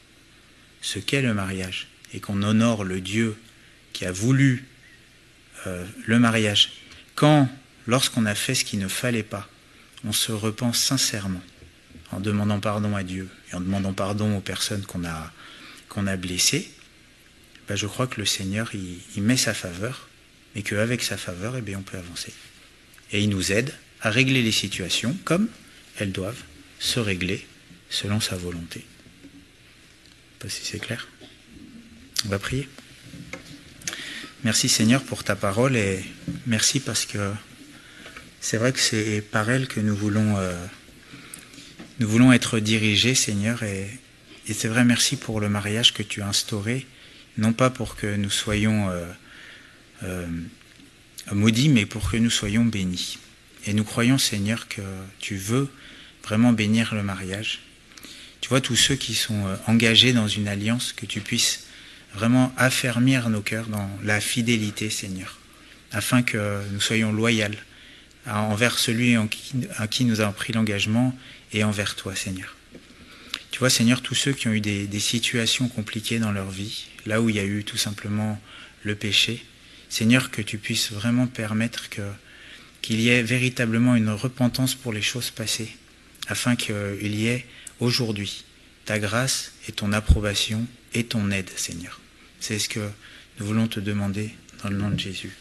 ce qu'est le mariage et qu'on honore le Dieu qui a voulu le mariage. Lorsqu'on a fait ce qu'il ne fallait pas, on se repent sincèrement en demandant pardon à Dieu et en demandant pardon aux personnes qu'on a blessées, ben je crois que le Seigneur il met sa faveur et qu'avec sa faveur, eh bien, on peut avancer. Et il nous aide à régler les situations comme elles doivent se régler selon sa volonté. Je ne sais pas si c'est clair. On va prier. Merci Seigneur pour ta parole et merci parce que c'est vrai que c'est par elle que nous voulons être dirigés, Seigneur, et c'est vrai, merci pour le mariage que tu as instauré, non pas pour que nous soyons maudits, mais pour que nous soyons bénis. Et nous croyons, Seigneur, que tu veux vraiment bénir le mariage. Tu vois, tous ceux qui sont engagés dans une alliance, que tu puisses vraiment affermir nos cœurs dans la fidélité, Seigneur, afin que nous soyons loyaux envers celui à qui nous avons pris l'engagement et envers toi, Seigneur. Tu vois, Seigneur, tous ceux qui ont eu des situations compliquées dans leur vie, là où il y a eu tout simplement le péché, Seigneur, que tu puisses vraiment permettre qu'il y ait véritablement une repentance pour les choses passées, afin qu'il y ait aujourd'hui ta grâce et ton approbation et ton aide, Seigneur. C'est ce que nous voulons te demander dans le nom de Jésus.